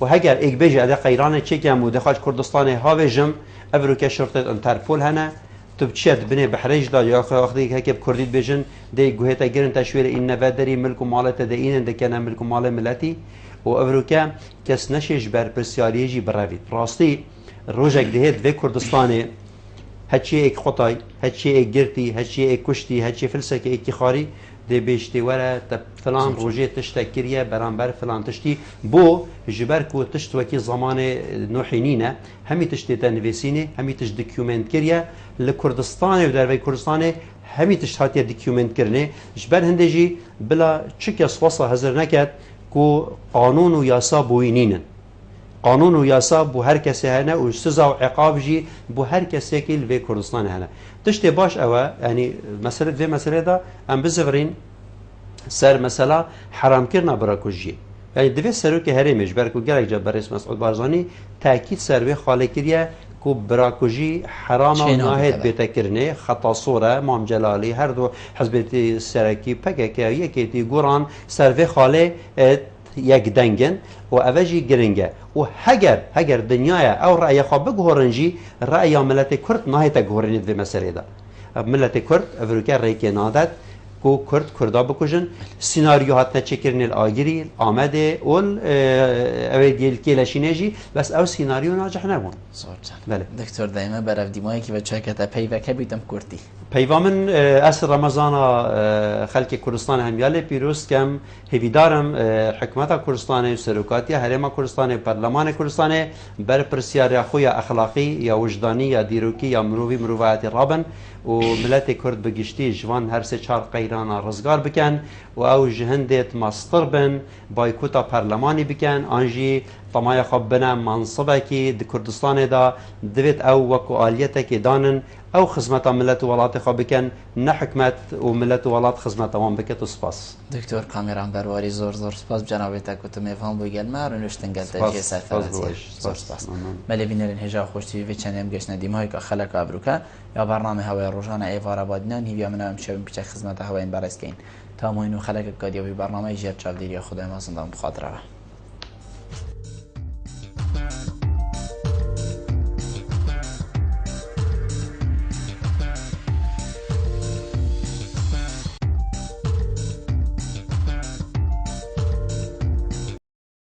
و اگر ایک بجه ده قیران چکم و دخاش کردستان هاوجم افرو که شرطت انترپول هنه تو بچیت بنی بحریج دا یا وقتی که کردید بجن دی گوهتا گرن تشویر این نوادری ملک و مالت دینن دکنه ملک و مال ملتی و افرو که کس نشیش بر پرسیاریجی بروید راستی روزک دهید و کردستان هچی ایک خطای هچی ایک گرتی هچی ایک کشتی هچی فلسک ایک خاری دی بیشتی وره فلان روزه تشتکریه برانبر فلان تشتی بو جبر کو تشت وکی زمان نوحینینه همی تشتی تنویسینه همی تشت دکیومنت کریه لکردستان و در وی کردستان همی تشت هاتی دکیومنت کرنه جبر هندجی بلا چک اسواسا حضر نکد کو قانون و یاسا بوینینن قانون و یاسا بو هر کسی هنه و سزا و عقاب جی بو هر کسی که لوی کردستان هنه تشتی باش اوه یعنی مسئله دوی مسئله دا ام بزورین سر مثلا حرام کرنا براکوجی یعنی دوی سرو که هریمش برکو گرک جا برس مسعود بارزانی تاکید سروی خاله کریه کو براکوجی حرام و ناهد بیتکرنه خطا صوره مام جلالی هر دو حزبیتی سرکی پکه یکی گوران سروی خاله یک دنگن و اوجی گرنگه و هگر دنیای او رأی خواب بگهورنجی رأی ملت کرد نهایت گهورنید به مسئله دا ملت کرد افروکه رأی نادد کو کردا بکشن سیناریو هات نچکرن الآگری آمده اول اویدیل کلاشینجی بس او سیناریو ناجح نبود. بله. دکتر دائما برای دیمایی که بچه کتا پیوه که بیتم کردی. پیوه من اصل رمضان خلق کردستان همیاله پیروز کم هیویدارم حکمت کردستان سروکاتی هرم کردستان پارلمان کردستان بر پرسیار خوی اخلاقی یا وجدانی یا دیروکی یا مرویات رابن و ملت کرد بگشتی جوان هر سه چهار قیران رزگار بکن و او جهندت ماستر بن بایکوتا پارلمانی بکن آنجی طمای خواب بنا منصبه که د کردستان دا دوید او وکو آلیته که دانن او خدمت ملت ولات خواب بکن نه حکمت و ملت ولات خدمت وان بکت و سپاس دکتر کامیران برواری زور سپاس جنابت کتو میفهم بگل ما رو نشتن گلت که سرفرانسیه زور سپاس ملی بینرین هجا خوشتی و چنیم گشت ندیمایی که خلق ابروکا یا برنامه هوای روزانه ایوارا بادینان هیویا منام شبیم پیچه خدمت هوای این برس کین تا موینو خلق کادیوی برنامه جیر چالدیری خدای ما زندان بخاطر